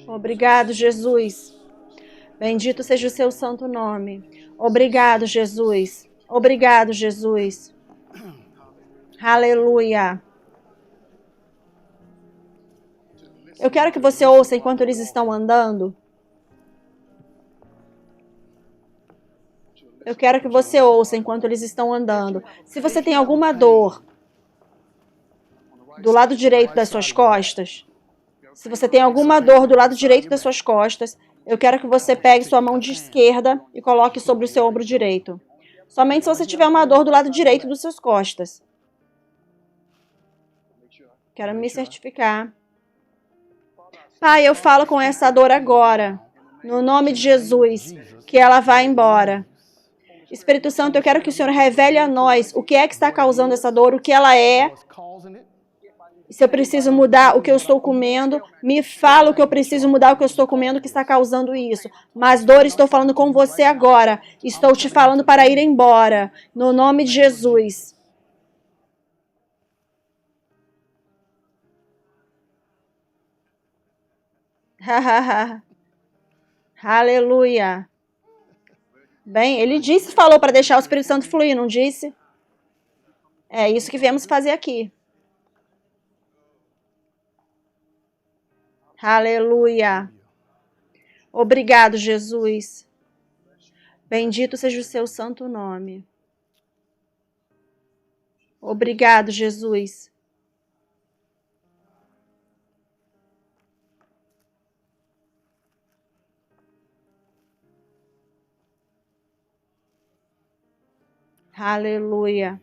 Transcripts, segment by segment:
Obrigado, Jesus. Bendito seja o seu santo nome. Obrigado, Jesus. Obrigado, Jesus. Aleluia. Eu quero que você ouça enquanto eles estão andando. Eu quero que você ouça enquanto eles estão andando. Se você tem alguma dor do lado direito das suas costas, se você tem alguma dor do lado direito das suas costas, eu quero que você pegue sua mão de esquerda e coloque sobre o seu ombro direito. Somente se você tiver uma dor do lado direito das suas costas. Quero me certificar. Pai, eu falo com essa dor agora, no nome de Jesus, que ela vá embora. Espírito Santo, eu quero que o Senhor revele a nós o que é que está causando essa dor, o que ela é. Se eu preciso mudar o que eu estou comendo, me fala o que eu preciso mudar o que eu estou comendo que está causando isso. Mas dor, estou falando com você agora. Estou te falando para ir embora, no nome de Jesus. Aleluia. Bem, ele disse, falou para deixar o Espírito Santo fluir, não disse? É isso que viemos fazer aqui. Aleluia. Obrigado, Jesus. Bendito seja o seu santo nome. Obrigado, Jesus. Aleluia.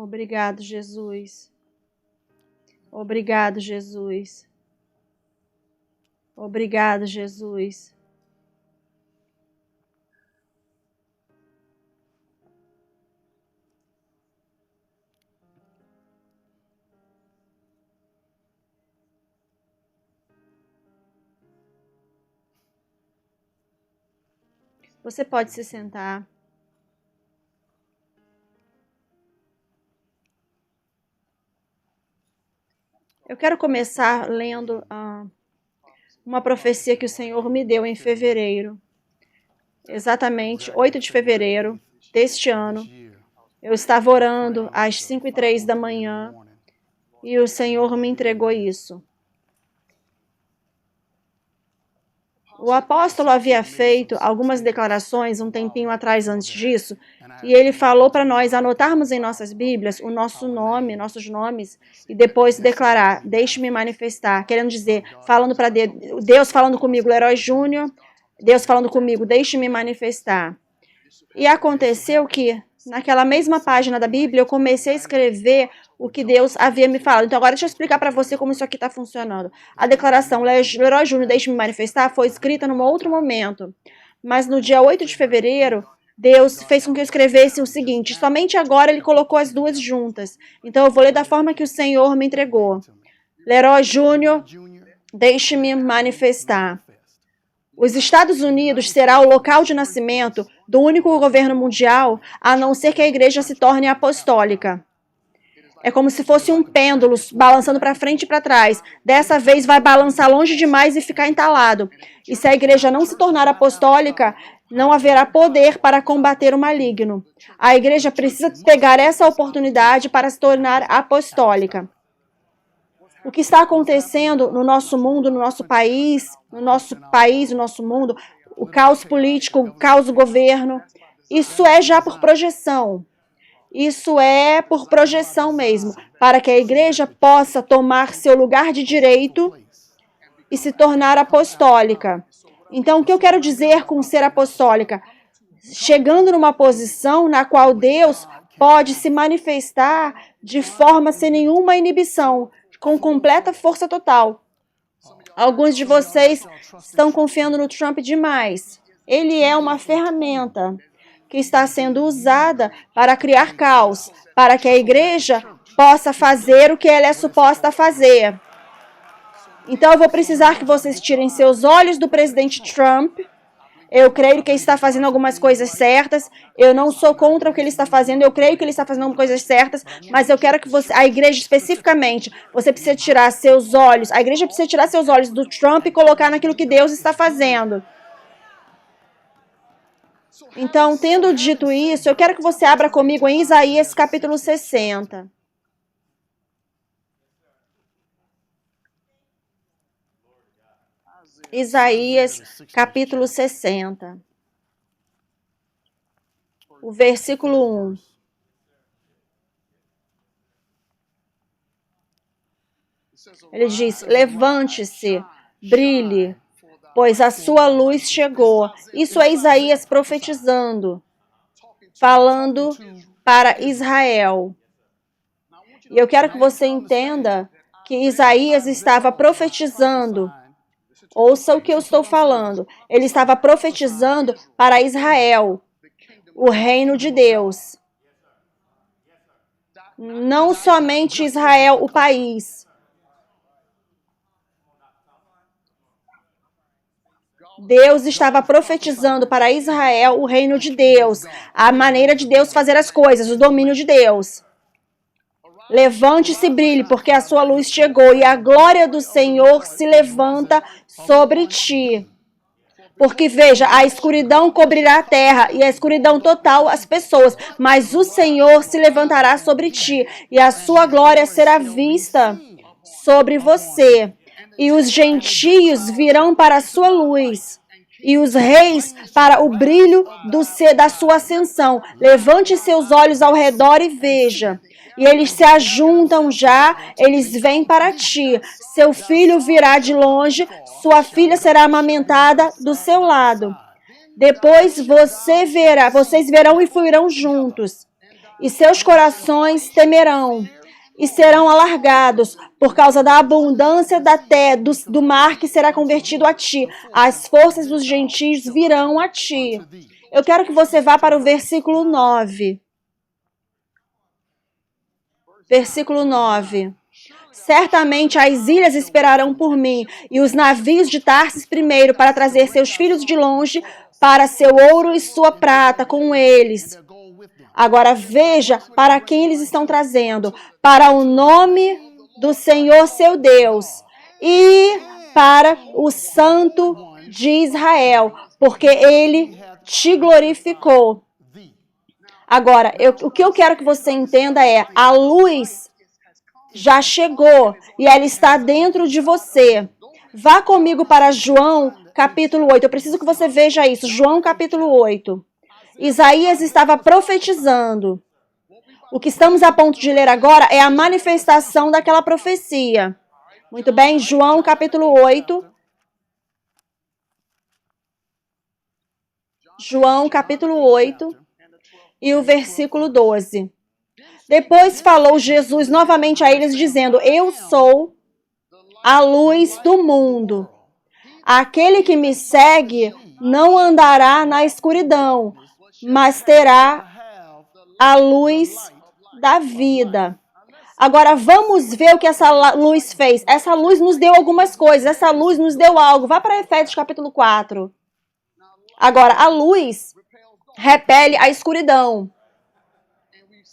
Obrigado, Jesus. Obrigado, Jesus. Obrigado, Jesus. Você pode se sentar. Eu quero começar lendo uma profecia que o Senhor me deu em fevereiro. Exatamente 8 de fevereiro deste ano. Eu estava orando às 5h03 da manhã e o Senhor me entregou isso. O apóstolo havia feito algumas declarações um tempinho atrás antes disso, e ele falou para nós anotarmos em nossas Bíblias o nosso nome, nossos nomes, e depois declarar, deixe-me manifestar, querendo dizer, falando para Deus falando comigo, Leroy Júnior, Deus falando comigo, deixe-me manifestar. E aconteceu que, naquela mesma página da Bíblia, eu comecei a escrever o que Deus havia me falado. Então, agora deixa eu explicar para você como isso aqui está funcionando. A declaração, Leroy Júnior, deixe-me manifestar, foi escrita num outro momento. Mas no dia 8 de fevereiro, Deus fez com que eu escrevesse o seguinte, somente agora ele colocou as duas juntas. Então, eu vou ler da forma que o Senhor me entregou. Leroy Júnior, deixe-me manifestar. Os Estados Unidos será o local de nascimento do único governo mundial, a não ser que a igreja se torne apostólica. É como se fosse um pêndulo balançando para frente e para trás. Dessa vez vai balançar longe demais e ficar entalado. E se a igreja não se tornar apostólica, não haverá poder para combater o maligno. A igreja precisa pegar essa oportunidade para se tornar apostólica. O que está acontecendo no nosso mundo, no nosso país, no nosso mundo, o caos político, o caos do governo, isso é já por projeção. Isso é por projeção mesmo, para que a igreja possa tomar seu lugar de direito e se tornar apostólica. Então, o que eu quero dizer com ser apostólica? Chegando numa posição na qual Deus pode se manifestar de forma sem nenhuma inibição, com completa força total. Alguns de vocês estão confiando no Trump demais. Ele é uma ferramenta que está sendo usada para criar caos, para que a igreja possa fazer o que ela é suposta a fazer. Então, eu vou precisar que vocês tirem seus olhos do presidente Trump. Eu creio que ele está fazendo algumas coisas certas. Eu não sou contra o que ele está fazendo. Eu creio que ele está fazendo algumas coisas certas. Mas eu quero que você, a igreja especificamente, você precisa tirar seus olhos. A igreja precisa tirar seus olhos do Trump e colocar naquilo que Deus está fazendo. Então, tendo dito isso, eu quero que você abra comigo em Isaías capítulo 60. Isaías capítulo 60. O versículo 1. Ele diz: levante-se, brilhe, pois a sua luz chegou. Isso é Isaías profetizando, falando para Israel. E eu quero que você entenda que Isaías estava profetizando. Ouça o que eu estou falando. Ele estava profetizando para Israel, o reino de Deus. Não somente Israel, o país. Deus estava profetizando para Israel o reino de Deus, a maneira de Deus fazer as coisas, o domínio de Deus. Levante-se e brilhe, porque a sua luz chegou e a glória do Senhor se levanta sobre ti. Porque, veja, a escuridão cobrirá a terra e a escuridão total as pessoas, mas o Senhor se levantará sobre ti e a sua glória será vista sobre você. E os gentios virão para a sua luz e os reis para o brilho da sua ascensão. Levante seus olhos ao redor e veja. E eles se ajuntam já, eles vêm para ti. Seu filho virá de longe, sua filha será amamentada do seu lado. Depois vocês verão e fluirão juntos. E seus corações temerão e serão alargados por causa da abundância do mar que será convertido a ti. As forças dos gentios virão a ti. Eu quero que você vá para o versículo 9. Versículo 9. Certamente as ilhas esperarão por mim, e os navios de Tarsis primeiro, para trazer seus filhos de longe, para seu ouro e sua prata com eles. Agora veja para quem eles estão trazendo. Para o nome do Senhor seu Deus e para o Santo de Israel, porque ele te glorificou. Agora, o que eu quero que você entenda é, a luz já chegou e ela está dentro de você. Vá comigo para João, capítulo 8. Eu preciso que você veja isso. João, capítulo 8. Isaías estava profetizando. O que estamos a ponto de ler agora é a manifestação daquela profecia. Muito bem, João, capítulo 8. João, capítulo 8. E o versículo 12. Depois falou Jesus novamente a eles, dizendo: eu sou a luz do mundo. Aquele que me segue não andará na escuridão, mas terá a luz da vida. Agora vamos ver o que essa luz fez. Essa luz nos deu algumas coisas, essa luz nos deu algo. Vá para Efésios capítulo 4. Agora, a luz repele a escuridão.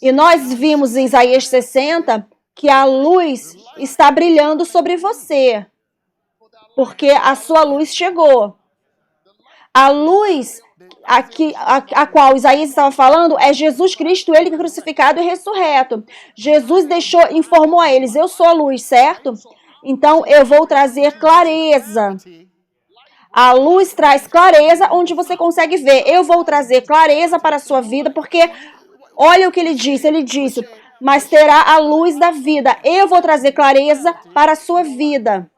E nós vimos em Isaías 60 que a luz está brilhando sobre você, porque a sua luz chegou. A luz a qual Isaías estava falando é Jesus Cristo, ele que é crucificado e ressurreto. Jesus informou a eles: eu sou a luz, certo? Então eu vou trazer clareza. A luz traz clareza onde você consegue ver. Eu vou trazer clareza para a sua vida, porque olha o que ele disse. Ele disse: mas terá a luz da vida. Eu vou trazer clareza para a sua vida.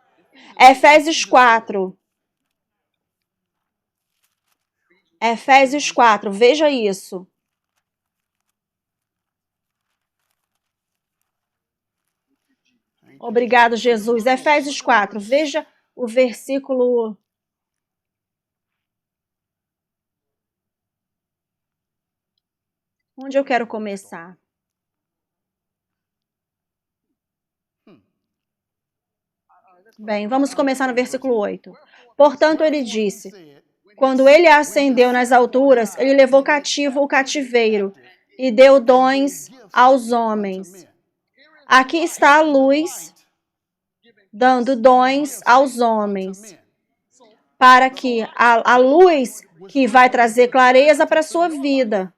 Efésios 4. Efésios 4, veja isso. Obrigado, Jesus. Efésios 4, veja o versículo... Onde eu quero começar? Bem, vamos começar no versículo 8. Portanto, ele disse, quando ele ascendeu nas alturas, ele levou cativo o cativeiro e deu dons aos homens. Aqui está a luz, dando dons aos homens, para que a luz que vai trazer clareza para a sua vida.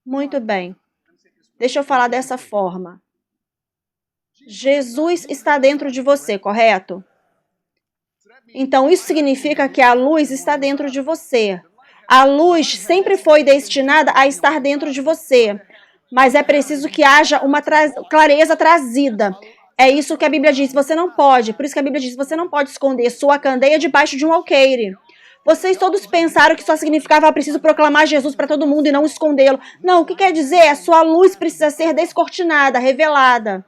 Muito bem. Deixa eu falar dessa forma. Jesus está dentro de você, correto? Então, isso significa que a luz está dentro de você. A luz sempre foi destinada a estar dentro de você, mas é preciso que haja uma clareza trazida. É isso que a Bíblia diz, você não pode. Por isso que a Bíblia diz, você não pode esconder sua candeia debaixo de um alqueire. Vocês todos pensaram que só significava preciso proclamar Jesus para todo mundo e não escondê-lo. Não, o que quer dizer? A sua luz precisa ser descortinada, revelada.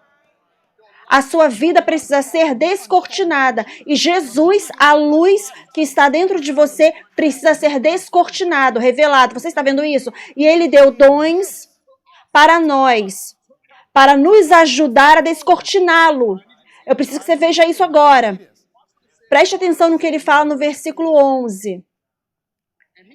A sua vida precisa ser descortinada. E Jesus, a luz que está dentro de você, precisa ser descortinado, revelado. Você está vendo isso? E ele deu dons para nós, para nos ajudar a descortiná-lo. Eu preciso que você veja isso agora. Preste atenção no que ele fala no versículo 11.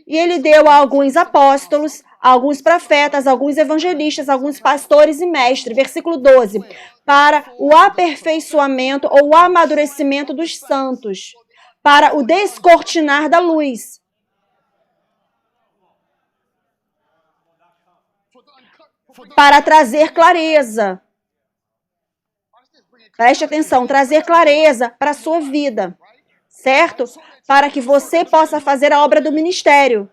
E ele deu a alguns apóstolos, a alguns profetas, a alguns evangelistas, a alguns pastores e mestres. Versículo 12. Para o aperfeiçoamento ou o amadurecimento dos santos, para o descortinar da luz. Para trazer clareza. Preste atenção, trazer clareza para a sua vida, certo? Para que você possa fazer a obra do ministério,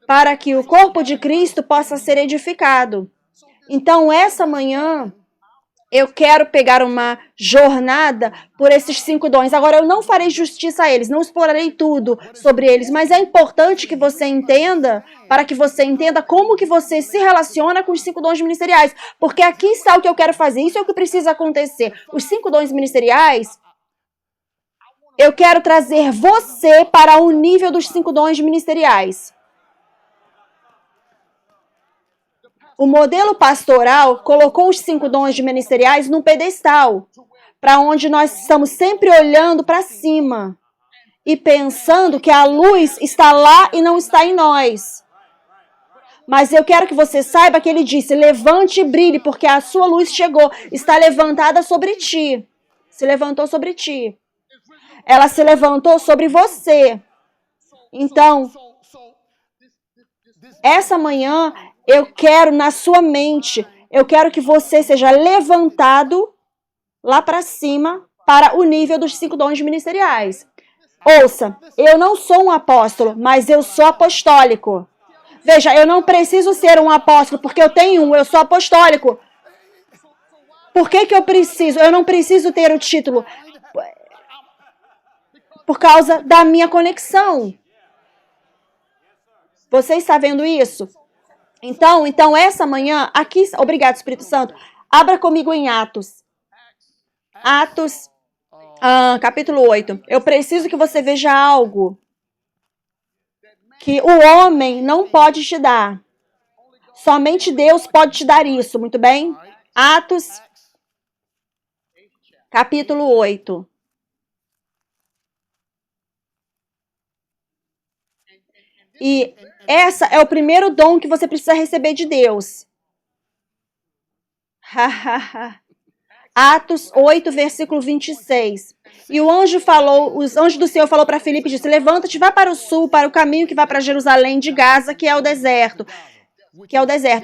para que o corpo de Cristo possa ser edificado. Então, essa manhã, eu quero pegar uma jornada por esses 5 dons. Agora, eu não farei justiça a eles, não explorarei tudo sobre eles, mas é importante que você entenda, para que você entenda como que você se relaciona com os 5 dons ministeriais. Porque aqui está o que eu quero fazer, isso é o que precisa acontecer. Os 5 dons ministeriais, eu quero trazer você para o nível dos 5 dons ministeriais. O modelo pastoral colocou os 5 dons ministeriais num pedestal, para onde nós estamos sempre olhando para cima e pensando que a luz está lá e não está em nós. Mas eu quero que você saiba que ele disse, levante e brilhe, porque a sua luz chegou, está levantada sobre ti. Se levantou sobre ti. Ela se levantou sobre você. Então, essa manhã, eu quero na sua mente, eu quero que você seja levantado lá para cima para o nível dos 5 dons ministeriais. Ouça, eu não sou um apóstolo, mas eu sou apostólico. Veja, eu não preciso ser um apóstolo porque eu tenho um, eu sou apostólico. Por que eu preciso? Eu não preciso ter o título. Por causa da minha conexão. Você está vendo isso? Então essa manhã, aqui, obrigado Espírito Santo, abra comigo em Atos. Atos, capítulo 8. Eu preciso que você veja algo que o homem não pode te dar. Somente Deus pode te dar isso, muito bem? Atos, capítulo 8. E essa é o primeiro dom que você precisa receber de Deus. Atos 8, versículo 26. E o anjo falou, os anjos do Senhor falou para Filipe e disse, levanta-te, vai para o sul, para o caminho que vai para Jerusalém de Gaza, que é o deserto.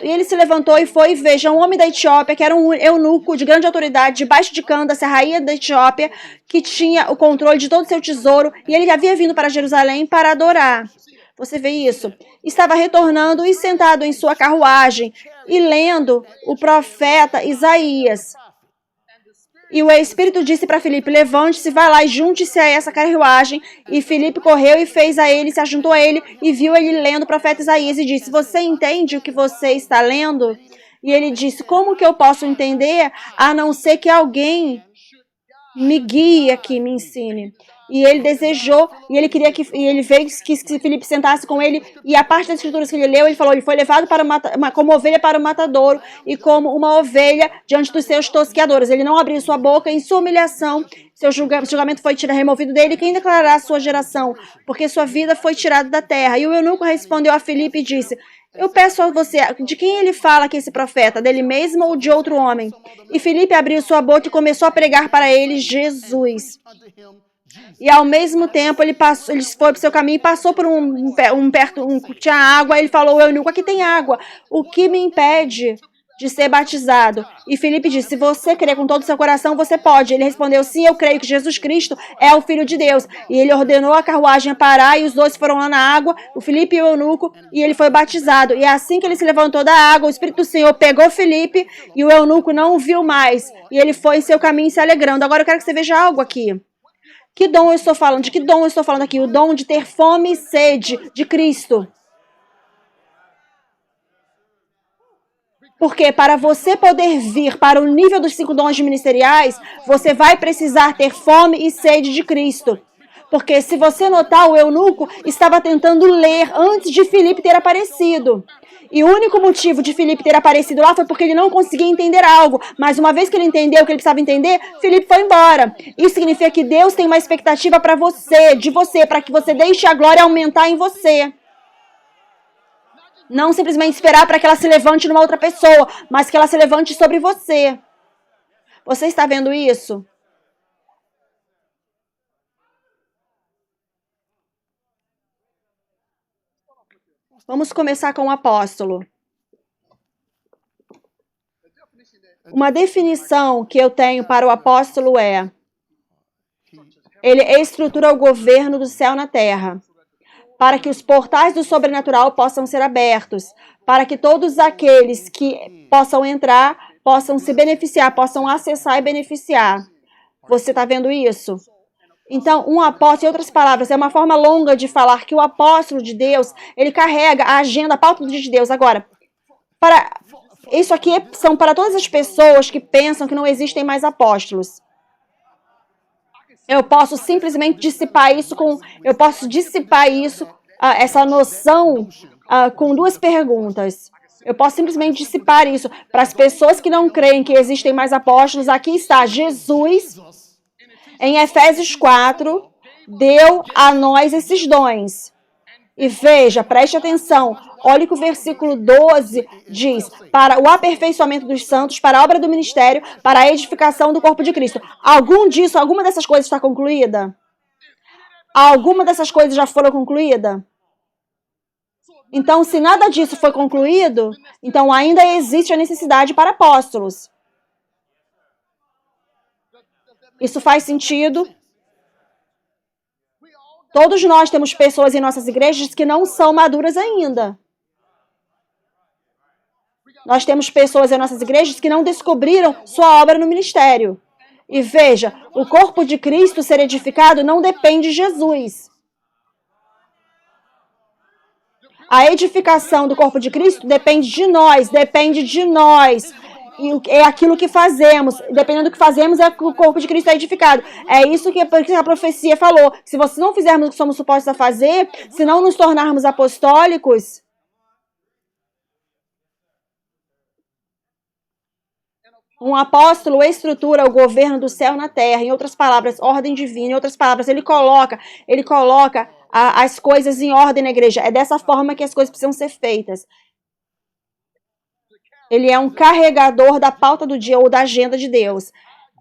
E ele se levantou e foi, e veja, um homem da Etiópia, que era um eunuco de grande autoridade, debaixo de Candace, a rainha da Etiópia, que tinha o controle de todo o seu tesouro, e ele havia vindo para Jerusalém para adorar. Você vê isso? Estava retornando e sentado em sua carruagem e lendo o profeta Isaías. E o Espírito disse para Filipe, levante-se, vai lá e junte-se a essa carruagem. E Filipe correu e fez a ele, se ajuntou a ele e viu ele lendo o profeta Isaías e disse, você entende o que você está lendo? E ele disse, como que eu posso entender a não ser que alguém me guie aqui, me ensine? E ele desejou, e ele queria que, e ele veio que Filipe sentasse com ele, e a parte das escrituras que ele leu, ele falou, ele foi levado para como ovelha para o matadouro, e como uma ovelha diante dos seus tosqueadores. Ele não abriu sua boca, em sua humilhação, seu julgamento foi removido dele, quem declarará a sua geração? Porque sua vida foi tirada da terra. E o eunuco respondeu a Filipe e disse, eu peço a você, de quem ele fala que esse profeta? Dele mesmo ou de outro homem? E Filipe abriu sua boca e começou a pregar para ele Jesus. E ao mesmo tempo ele foi para o seu caminho e passou por tinha água, ele falou, eunuco, aqui tem água, o que me impede de ser batizado? E Filipe disse, se você crer com todo o seu coração, você pode. Ele respondeu, sim, eu creio que Jesus Cristo é o Filho de Deus. E ele ordenou a carruagem a parar e os dois foram lá na água, o Filipe e o eunuco, e ele foi batizado. E assim que ele se levantou da água, o Espírito do Senhor pegou Filipe e o eunuco não o viu mais. E ele foi em seu caminho se alegrando. Agora eu quero que você veja algo aqui. Que dom eu estou falando? De que dom eu estou falando aqui? O dom de ter fome e sede de Cristo. Porque para você poder vir para o nível dos 5 dons ministeriais, você vai precisar ter fome e sede de Cristo. Porque se você notar, o eunuco estava tentando ler antes de Filipe ter aparecido. E o único motivo de Filipe ter aparecido lá foi porque ele não conseguia entender algo. Mas uma vez que ele entendeu o que ele precisava entender, Filipe foi embora. Isso significa que Deus tem uma expectativa para você, de você, para que você deixe a glória aumentar em você. Não simplesmente esperar para que ela se levante numa outra pessoa, mas que ela se levante sobre você. Você está vendo isso? Vamos começar com o apóstolo. Uma definição que eu tenho para o apóstolo é: ele estrutura o governo do céu na terra, para que os portais do sobrenatural possam ser abertos, para que todos aqueles que possam entrar, possam se beneficiar, possam acessar e beneficiar. Você está vendo isso? Então, um apóstolo, em outras palavras, é uma forma longa de falar que o apóstolo de Deus, ele carrega a agenda, a pauta de Deus. Agora, isso aqui são para todas as pessoas que pensam que não existem mais apóstolos. Eu posso simplesmente dissipar isso essa noção com 2 perguntas. Eu posso simplesmente dissipar isso para as pessoas que não creem que existem mais apóstolos. Aqui está, Jesus, em Efésios 4, deu a nós esses dons. E veja, preste atenção, olhe que o versículo 12 diz, para o aperfeiçoamento dos santos, para a obra do ministério, para a edificação do corpo de Cristo. Alguma dessas coisas está concluída? Alguma dessas coisas já foram concluídas? Então, se nada disso foi concluído, então ainda existe a necessidade para apóstolos. Isso faz sentido? Todos nós temos pessoas em nossas igrejas que não são maduras ainda. Nós temos pessoas em nossas igrejas que não descobriram sua obra no ministério. E veja, o corpo de Cristo ser edificado não depende de Jesus. A edificação do corpo de Cristo depende de nós, E é aquilo que fazemos. Dependendo do que fazemos, é que o corpo de Cristo é edificado. É isso que a profecia falou. Se nós não fizermos o que somos supostos a fazer, se não nos tornarmos apostólicos, um apóstolo estrutura o governo do céu na terra. Em outras palavras, ordem divina. Em outras palavras, ele coloca as coisas em ordem na igreja. É dessa forma que as coisas precisam ser feitas. Ele é um carregador da pauta do dia ou da agenda de Deus.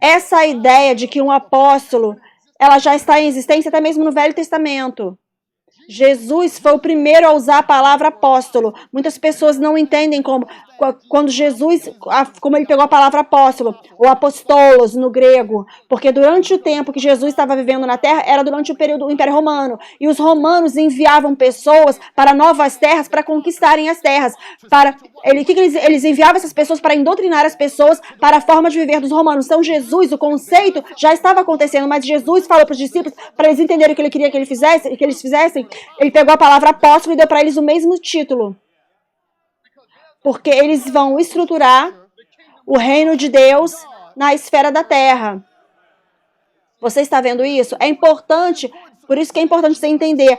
Essa ideia de que um apóstolo, ela já está em existência até mesmo no Velho Testamento. Jesus foi o primeiro a usar a palavra apóstolo. Muitas pessoas não entendem como. quando Jesus, como ele pegou a palavra apóstolo, ou apostolos no grego, porque durante o tempo que Jesus estava vivendo na terra, era durante o período do Império Romano, e os romanos enviavam pessoas para novas terras, para conquistarem as terras, eles enviavam essas pessoas para doutrinar as pessoas para a forma de viver dos romanos. Então Jesus, o conceito já estava acontecendo, mas Jesus falou para os discípulos, para eles entenderem o que ele queria que eles fizessem, ele pegou a palavra apóstolo e deu para eles o mesmo título. Porque eles vão estruturar o reino de Deus na esfera da terra. Você está vendo isso? É importante, por isso que é importante você entender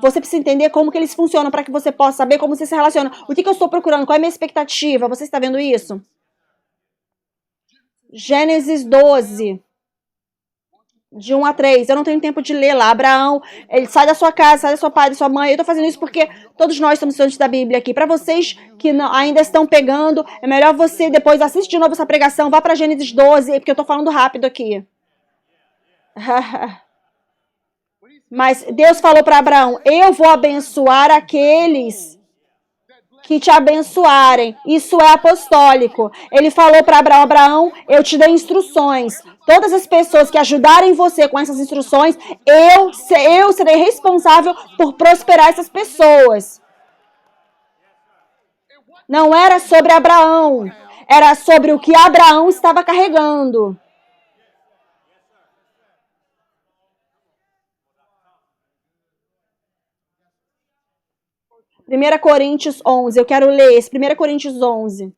você precisa entender como que eles funcionam para que você possa saber como você se relaciona. O que eu estou procurando? Qual é a minha expectativa? Você está vendo isso? Gênesis 12. De 1 a 3. Eu não tenho tempo de ler lá. Abraão, ele sai da sua casa, sai da sua pai, da sua mãe. Eu estou fazendo isso porque todos nós somos estudantes da Bíblia aqui. Para vocês que ainda estão pegando, é melhor você depois assiste de novo essa pregação. Vá para Gênesis 12, porque eu estou falando rápido aqui. Mas Deus falou para Abraão, eu vou abençoar aqueles que te abençoarem. Isso é apostólico. Ele falou para Abraão, eu te dei instruções. Todas as pessoas que ajudarem você com essas instruções, eu serei responsável por prosperar essas pessoas. Não era sobre Abraão. Era sobre o que Abraão estava carregando. Primeira Coríntios 11. Eu quero ler esse. 1 Coríntios 11.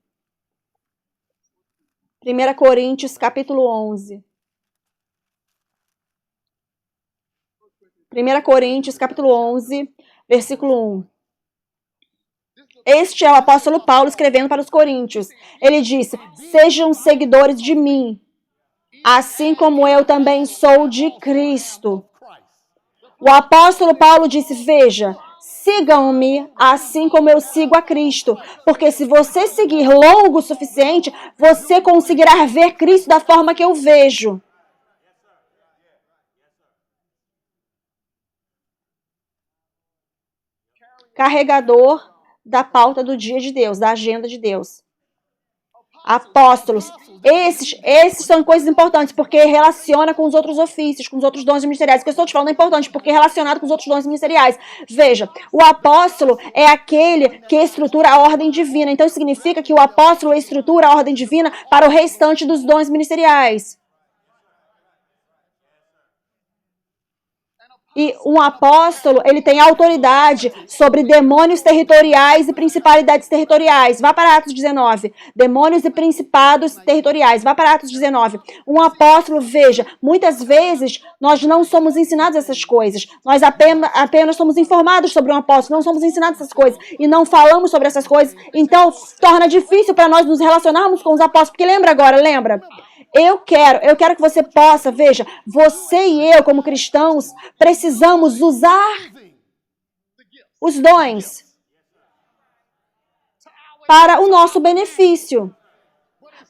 1 Coríntios, capítulo 11. 1 Coríntios, capítulo 11, versículo 1. Este é o apóstolo Paulo escrevendo para os coríntios. Ele disse, sejam seguidores de mim, assim como eu também sou de Cristo. O apóstolo Paulo disse, veja, sigam-me assim como eu sigo a Cristo, porque se você seguir longo o suficiente, você conseguirá ver Cristo da forma que eu vejo. Carregador da pauta do dia de Deus, da agenda de Deus. Apóstolos. Esses são coisas importantes, porque relaciona com os outros ofícios, com os outros dons ministeriais. O que eu estou te falando é importante, porque é relacionado com os outros dons ministeriais. Veja, o apóstolo é aquele que estrutura a ordem divina. Então, significa que o apóstolo estrutura a ordem divina para o restante dos dons ministeriais. E um apóstolo, ele tem autoridade sobre demônios territoriais e principalidades territoriais. Vá para Atos 19. Demônios e principados territoriais. Vá para Atos 19. Um apóstolo, veja, muitas vezes nós não somos ensinados essas coisas. Nós apenas somos informados sobre um apóstolo, não somos ensinados essas coisas. E não falamos sobre essas coisas. Então, torna difícil para nós nos relacionarmos com os apóstolos. Porque lembra? Eu quero que você possa, veja, você e eu, como cristãos, precisamos usar os dons para o nosso benefício.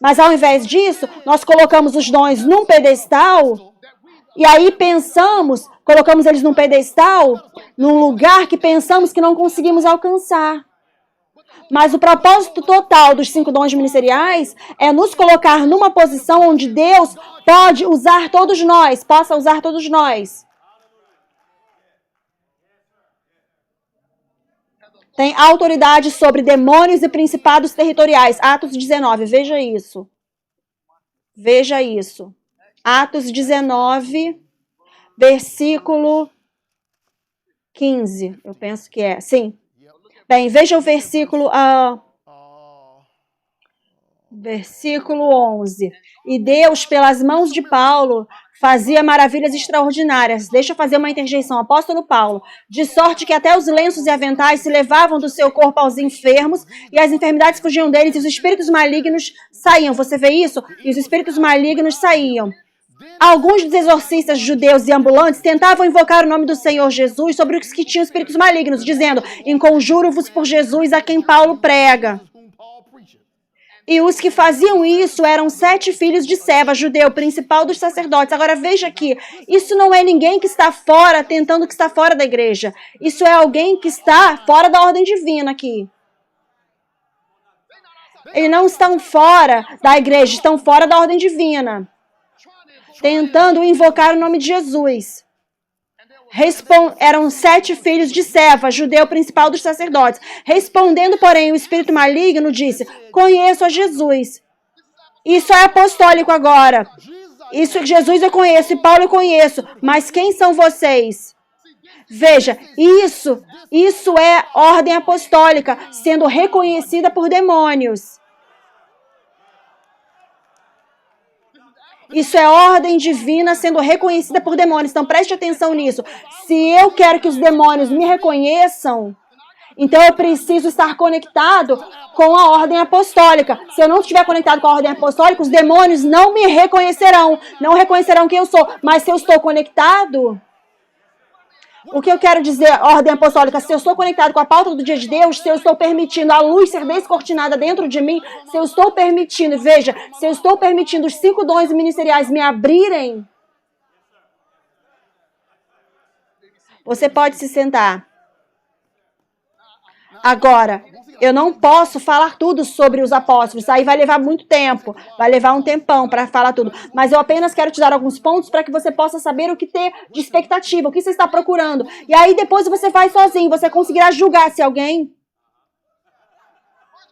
Mas ao invés disso, nós colocamos os dons num pedestal e aí colocamos eles num pedestal, num lugar que pensamos que não conseguimos alcançar. Mas o propósito total dos 5 dons ministeriais é nos colocar numa posição onde Deus pode usar todos nós, possa usar todos nós. Tem autoridade sobre demônios e principados territoriais. Atos 19, veja isso. Veja isso. Atos 19, versículo 15. Eu penso que é. Sim. Bem, veja o versículo 11. E Deus, pelas mãos de Paulo, fazia maravilhas extraordinárias. Deixa eu fazer uma interjeição. Apóstolo Paulo, de sorte que até os lenços e aventais se levavam do seu corpo aos enfermos, e as enfermidades fugiam deles, e os espíritos malignos saíam. Você vê isso? E os espíritos malignos saíam. Alguns dos exorcistas judeus e ambulantes tentavam invocar o nome do Senhor Jesus sobre os que tinham espíritos malignos, dizendo, enconjuro-vos por Jesus a quem Paulo prega. E os que faziam isso eram 7 filhos de Seva, judeu, principal dos sacerdotes. Agora veja aqui, isso não é ninguém que está fora, tentando que está fora da igreja. Isso é alguém que está fora da ordem divina aqui. Eles não estão fora da igreja, estão fora da ordem divina, tentando invocar o nome de Jesus. Eram 7 filhos de Cefa, judeu principal dos sacerdotes. Respondendo, porém, o espírito maligno disse: conheço a Jesus. Isso é apostólico agora. Isso, Jesus eu conheço e Paulo eu conheço. Mas quem são vocês? Veja, isso é ordem apostólica sendo reconhecida por demônios. Isso é ordem divina sendo reconhecida por demônios. Então preste atenção nisso. Se eu quero que os demônios me reconheçam, então eu preciso estar conectado com a ordem apostólica. Se eu não estiver conectado com a ordem apostólica, os demônios não me reconhecerão. Não reconhecerão quem eu sou. Mas se eu estou conectado... O que eu quero dizer, ordem apostólica, se eu estou conectado com a pauta do dia de Deus, se eu estou permitindo a luz ser descortinada dentro de mim, se eu estou permitindo, veja, se eu estou permitindo os 5 dons ministeriais me abrirem, você pode se sentar. Agora, eu não posso falar tudo sobre os apóstolos, aí vai levar muito tempo, vai levar um tempão para falar tudo, mas eu apenas quero te dar alguns pontos para que você possa saber o que ter de expectativa, o que você está procurando, e aí depois você vai sozinho, você conseguirá julgar se alguém...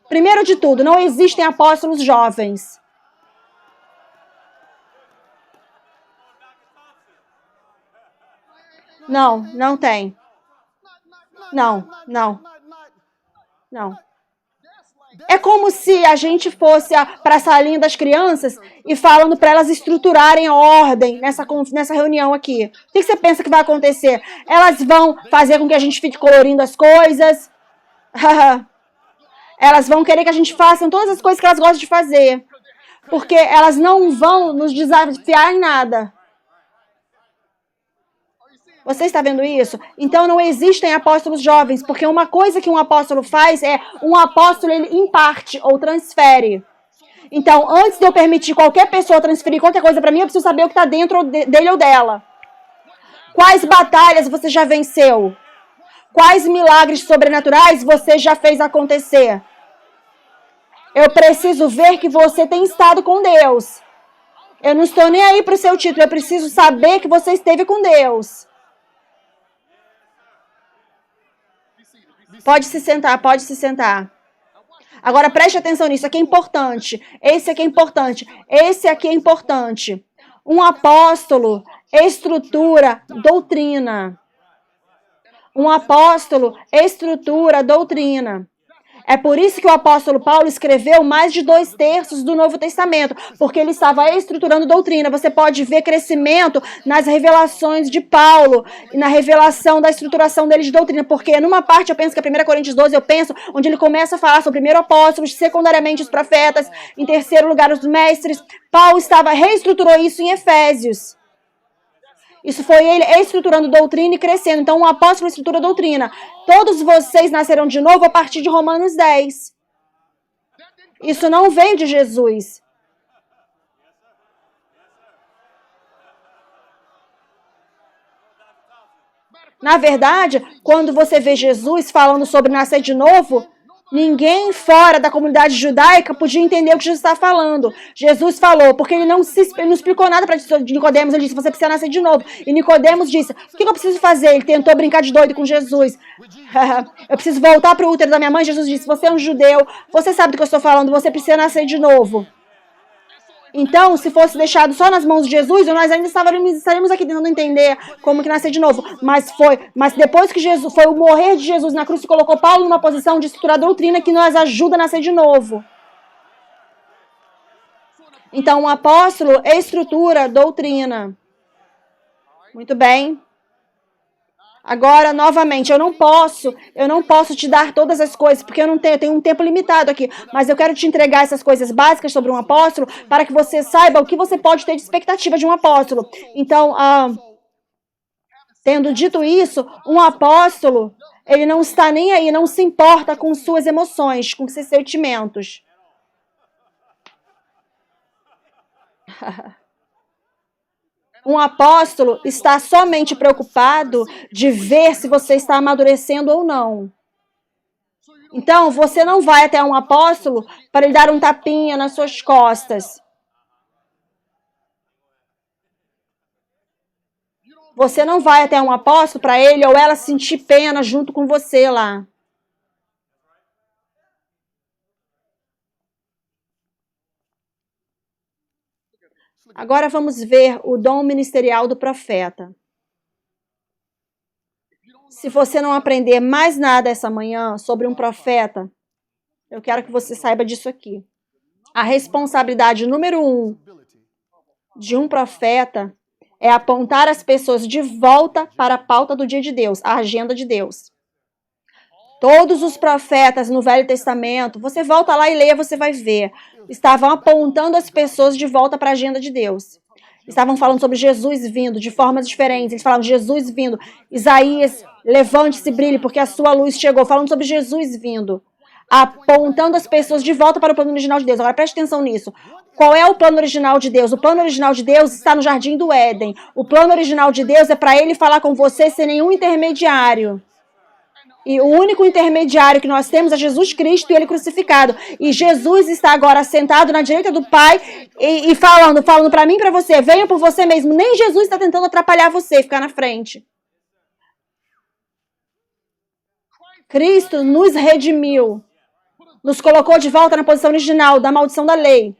Primeiro de tudo, não existem apóstolos jovens. Não tem. Não. É como se a gente fosse para a salinha das crianças e falando para elas estruturarem a ordem nessa reunião aqui. O que você pensa que vai acontecer? Elas vão fazer com que a gente fique colorindo as coisas. Elas vão querer que a gente faça todas as coisas que elas gostam de fazer. Porque elas não vão nos desafiar em nada. Você está vendo isso? Então não existem apóstolos jovens, porque uma coisa que um apóstolo faz é, um apóstolo ele imparte ou transfere. Então, antes de eu permitir qualquer pessoa transferir qualquer coisa para mim, eu preciso saber o que está dentro dele ou dela. Quais batalhas você já venceu? Quais milagres sobrenaturais você já fez acontecer? Eu preciso ver que você tem estado com Deus. Eu não estou nem aí para o seu título, eu preciso saber que você esteve com Deus. Pode se sentar. Agora preste atenção nisso, aqui é importante. Esse aqui é importante. Um apóstolo estrutura doutrina. É por isso que o apóstolo Paulo escreveu mais de 2/3 do Novo Testamento, porque ele estava estruturando doutrina. Você pode ver crescimento nas revelações de Paulo, e na revelação da estruturação dele de doutrina, porque numa parte eu penso que é 1 Coríntios 12, onde ele começa a falar sobre o primeiro apóstolo, secundariamente os profetas, em terceiro lugar os mestres. Paulo reestruturou isso em Efésios. Isso foi ele estruturando doutrina e crescendo. Então, um apóstolo estrutura doutrina. Todos vocês nasceram de novo a partir de Romanos 10. Isso não veio de Jesus. Na verdade, quando você vê Jesus falando sobre nascer de novo, ninguém fora da comunidade judaica podia entender o que Jesus estava falando. Jesus falou, porque ele não explicou nada para Nicodemos. Ele disse, você precisa nascer de novo. E Nicodemos disse, o que eu preciso fazer? Ele tentou brincar de doido com Jesus. Eu preciso voltar para o útero da minha mãe. Jesus disse, você é um judeu, você sabe do que eu estou falando, você precisa nascer de novo. Então, se fosse deixado só nas mãos de Jesus, nós ainda estaríamos aqui tentando entender como que nascer de novo. Mas depois que Jesus foi o morrer de Jesus na cruz que colocou Paulo numa posição de estruturar doutrina que nos ajuda a nascer de novo. Então, um apóstolo estrutura doutrina. Muito bem. Agora, novamente, eu não posso te dar todas as coisas, porque eu tenho um tempo limitado aqui, mas eu quero te entregar essas coisas básicas sobre um apóstolo, para que você saiba o que você pode ter de expectativa de um apóstolo. Então, tendo dito isso, um apóstolo, ele não está nem aí, não se importa com suas emoções, com seus sentimentos. Um apóstolo está somente preocupado de ver se você está amadurecendo ou não. Então, você não vai até um apóstolo para ele dar um tapinha nas suas costas. Você não vai até um apóstolo para ele ou ela sentir pena junto com você lá. Agora vamos ver o dom ministerial do profeta. Se você não aprender mais nada essa manhã sobre um profeta, eu quero que você saiba disso aqui. A responsabilidade número 1 de um profeta é apontar as pessoas de volta para a pauta do dia de Deus, a agenda de Deus. Todos os profetas no Velho Testamento, você volta lá e leia, você vai ver, estavam apontando as pessoas de volta para a agenda de Deus. Estavam falando sobre Jesus vindo de formas diferentes. Eles falavam Jesus vindo. Isaías, levante-se e brilhe, porque a sua luz chegou. Falando sobre Jesus vindo. Apontando as pessoas de volta para o plano original de Deus. Agora preste atenção nisso. Qual é o plano original de Deus? O plano original de Deus está no Jardim do Éden. O plano original de Deus é para ele falar com você sem nenhum intermediário. E o único intermediário que nós temos é Jesus Cristo e ele crucificado. E Jesus está agora sentado na direita do Pai e falando para mim e para você, venha por você mesmo. Nem Jesus está tentando atrapalhar você, ficar na frente. Cristo nos redimiu. Nos colocou de volta na posição original da maldição da lei.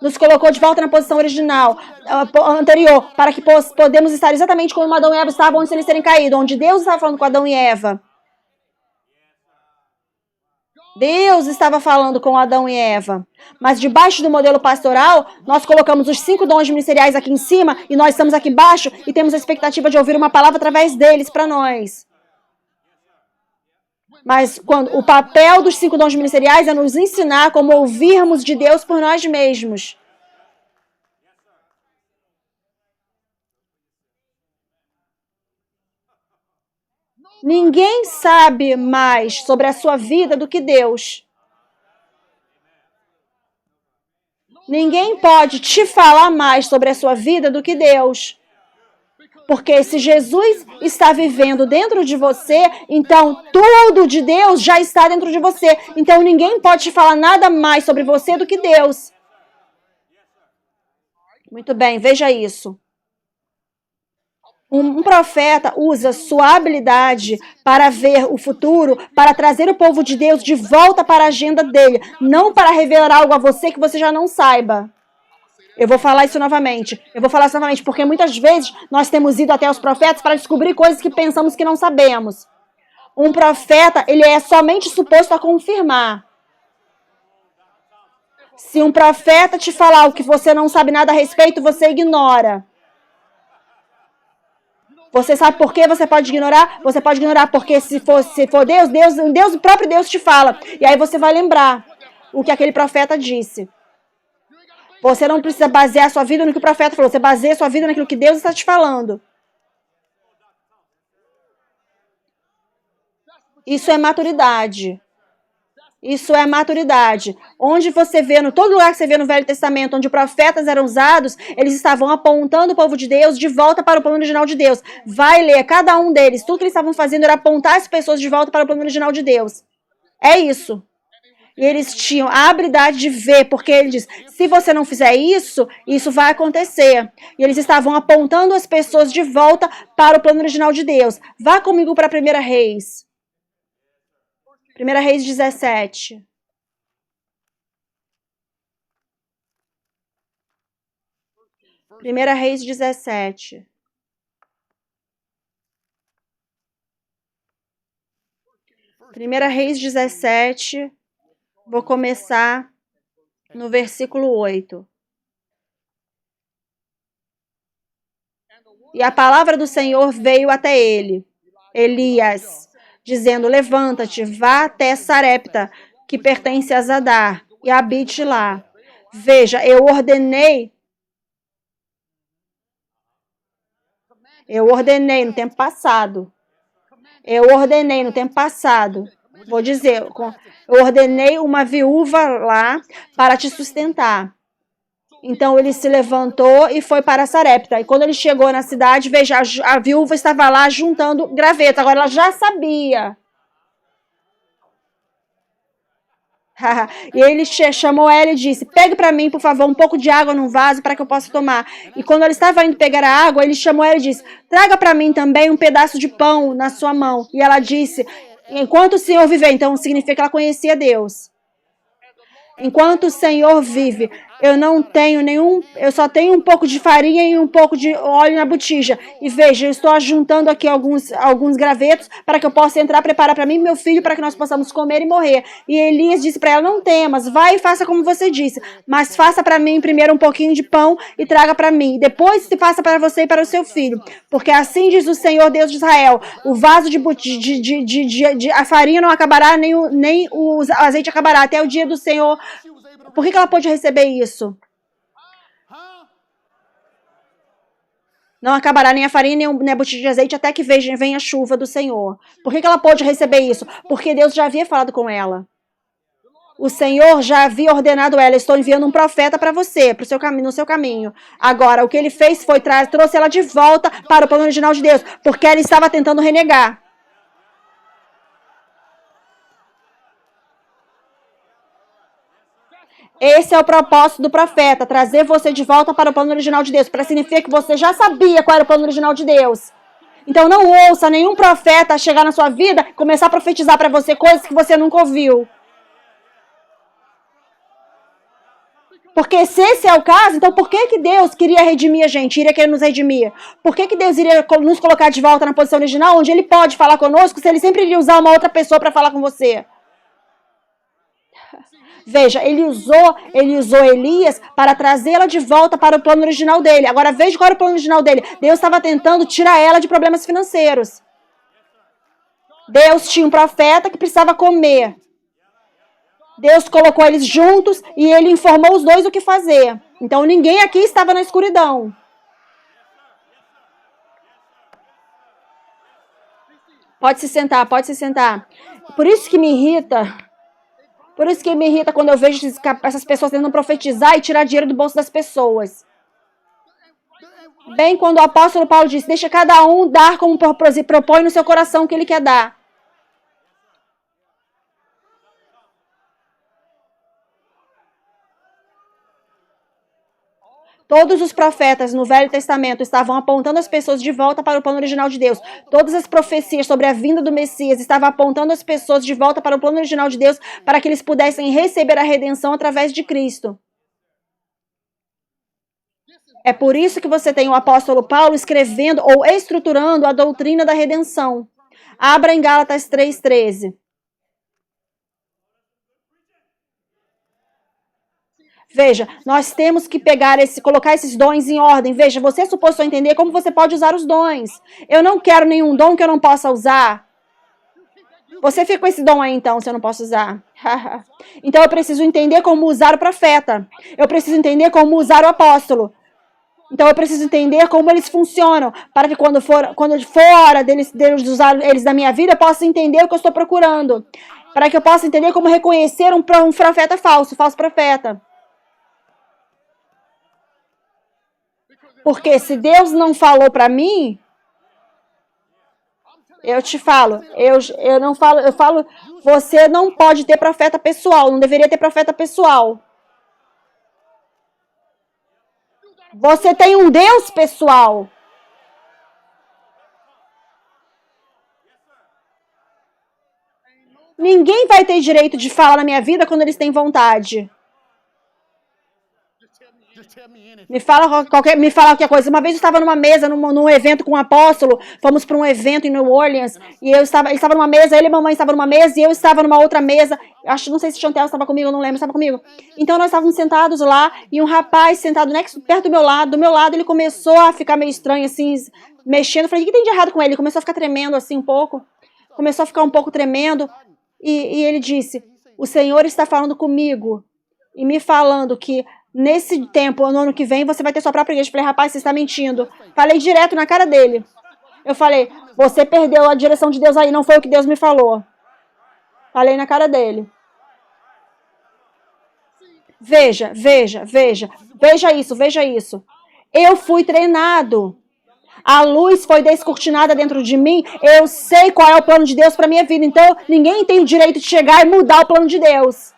Nos colocou de volta na posição original, anterior, para que podemos estar exatamente como Adão e Eva estavam antes de eles terem caído. Onde Deus estava falando com Adão e Eva. Deus estava falando com Adão e Eva, mas debaixo do modelo pastoral, nós colocamos os 5 dons ministeriais aqui em cima e nós estamos aqui embaixo e temos a expectativa de ouvir uma palavra através deles para nós. Mas o papel dos 5 dons ministeriais é nos ensinar como ouvirmos de Deus por nós mesmos. Ninguém sabe mais sobre a sua vida do que Deus. Ninguém pode te falar mais sobre a sua vida do que Deus. Porque se Jesus está vivendo dentro de você, então tudo de Deus já está dentro de você. Então ninguém pode te falar nada mais sobre você do que Deus. Muito bem, veja isso. Um profeta usa sua habilidade para ver o futuro, para trazer o povo de Deus de volta para a agenda dele, não para revelar algo a você que você já não saiba. Eu vou falar isso novamente. Porque muitas vezes nós temos ido até os profetas para descobrir coisas que pensamos que não sabemos. Um profeta, ele é somente suposto a confirmar. Se um profeta te falar o que você não sabe nada a respeito, você ignora. Você sabe por que você pode ignorar? Você pode ignorar porque se for Deus, o próprio Deus te fala. E aí você vai lembrar o que aquele profeta disse. Você não precisa basear a sua vida no que o profeta falou. Você baseia a sua vida naquilo que Deus está te falando. Isso é maturidade. Isso é maturidade. Onde você vê, todo lugar que você vê no Velho Testamento, onde profetas eram usados, eles estavam apontando o povo de Deus de volta para o plano original de Deus. Vai ler cada um deles. Tudo que eles estavam fazendo era apontar as pessoas de volta para o plano original de Deus. É isso. E eles tinham a habilidade de ver, porque ele diz, se você não fizer isso, isso vai acontecer. E eles estavam apontando as pessoas de volta para o plano original de Deus. Vá comigo para 1 Reis. 1 Reis 17. Primeira Reis 17. Primeira Reis 17. Vou começar no versículo 8. E a palavra do Senhor veio até ele, Elias, dizendo, levanta-te, vá até Sarepta, que pertence a Zadar, e habite lá. Veja, eu ordenei no tempo passado. Vou dizer, eu ordenei uma viúva lá para te sustentar. Então ele se levantou e foi para Sarepta. E quando ele chegou na cidade, veja, a viúva estava lá juntando gravetos. Agora ela já sabia. E ele chamou ela e disse, pegue para mim, por favor, um pouco de água num vaso para que eu possa tomar. E quando ele estava indo pegar a água, ele chamou ela e disse, traga para mim também um pedaço de pão na sua mão. E ela disse, enquanto o Senhor viver, então significa que ela conhecia Deus. Enquanto o Senhor vive, eu não tenho eu só tenho um pouco de farinha e um pouco de óleo na botija. E veja, eu estou ajuntando aqui alguns gravetos para que eu possa entrar, preparar para mim e meu filho, para que nós possamos comer e morrer. E Elias disse para ela, não temas, vai e faça como você disse, mas faça para mim primeiro um pouquinho de pão e traga para mim. Depois se faça para você e para o seu filho. Porque assim diz o Senhor Deus de Israel, o vaso a farinha não acabará, nem o azeite acabará, até o dia do Senhor. Por que ela pôde receber isso? Não acabará nem a farinha, nem a botija de azeite, até que venha a chuva do Senhor. Por que ela pôde receber isso? Porque Deus já havia falado com ela. O Senhor já havia ordenado ela, estou enviando um profeta para você, no seu caminho. Agora, o que ele fez foi trouxe ela de volta para o plano original de Deus, porque ela estava tentando renegar. Esse é o propósito do profeta, trazer você de volta para o plano original de Deus. Para significar que você já sabia qual era o plano original de Deus. Então não ouça nenhum profeta chegar na sua vida e começar a profetizar para você coisas que você nunca ouviu. Porque se esse é o caso, então por que Deus queria redimir a gente, iria querer nos redimir? Por que Deus iria nos colocar de volta na posição original, onde Ele pode falar conosco, se Ele sempre iria usar uma outra pessoa para falar com você? Veja, ele usou Elias para trazê-la de volta para o plano original dele. Agora veja qual era o plano original dele. Deus estava tentando tirar ela de problemas financeiros. Deus tinha um profeta que precisava comer. Deus colocou eles juntos e ele informou os dois o que fazer. Então ninguém aqui estava na escuridão. Pode se sentar, pode se sentar. Por isso que me irrita quando eu vejo essas pessoas tentando profetizar e tirar dinheiro do bolso das pessoas. Bem quando o apóstolo Paulo disse, deixa cada um dar como propõe no seu coração o que ele quer dar. Todos os profetas no Velho Testamento estavam apontando as pessoas de volta para o plano original de Deus. Todas as profecias sobre a vinda do Messias estavam apontando as pessoas de volta para o plano original de Deus para que eles pudessem receber a redenção através de Cristo. É por isso que você tem o apóstolo Paulo escrevendo ou estruturando a doutrina da redenção. Abra em Gálatas 3:13. Veja, nós temos que colocar esses dons em ordem. Veja, você é suposto entender como você pode usar os dons. Eu não quero nenhum dom que eu não possa usar. Você fica com esse dom aí, então, se eu não posso usar. Então, eu preciso entender como usar o profeta. Eu preciso entender como usar o apóstolo. Então, eu preciso entender como eles funcionam, para que quando for a hora deles usar eles na minha vida, eu possa entender o que eu estou procurando. Para que eu possa entender como reconhecer um profeta falso profeta. Porque se Deus não falou para mim, eu te falo, eu falo, você não pode ter profeta pessoal, não deveria ter profeta pessoal. Você tem um Deus pessoal. Ninguém vai ter direito de falar na minha vida quando eles têm vontade. Me fala qualquer coisa. Uma vez eu estava numa mesa, num evento com um apóstolo. Fomos para um evento em New Orleans. E ele estava numa mesa, ele e a mamãe estavam numa mesa. E eu estava numa outra mesa. Não sei se Chantel estava comigo, eu não lembro, estava comigo. Então nós estávamos sentados lá. E um rapaz sentado perto do meu lado, ele começou a ficar meio estranho, assim, mexendo. Eu falei, o que tem de errado com ele? Ele começou a ficar tremendo, assim, um pouco. Começou a ficar um pouco tremendo. E ele disse, o Senhor está falando comigo. E me falando que nesse tempo, no ano que vem, você vai ter sua própria igreja. Eu falei, rapaz, você está mentindo. Falei direto na cara dele. Eu falei, você perdeu a direção de Deus aí, não foi o que Deus me falou. Falei na cara dele. Veja isso. Eu fui treinado. A luz foi descortinada dentro de mim. Eu sei qual é o plano de Deus para minha vida. Então, ninguém tem o direito de chegar e mudar o plano de Deus.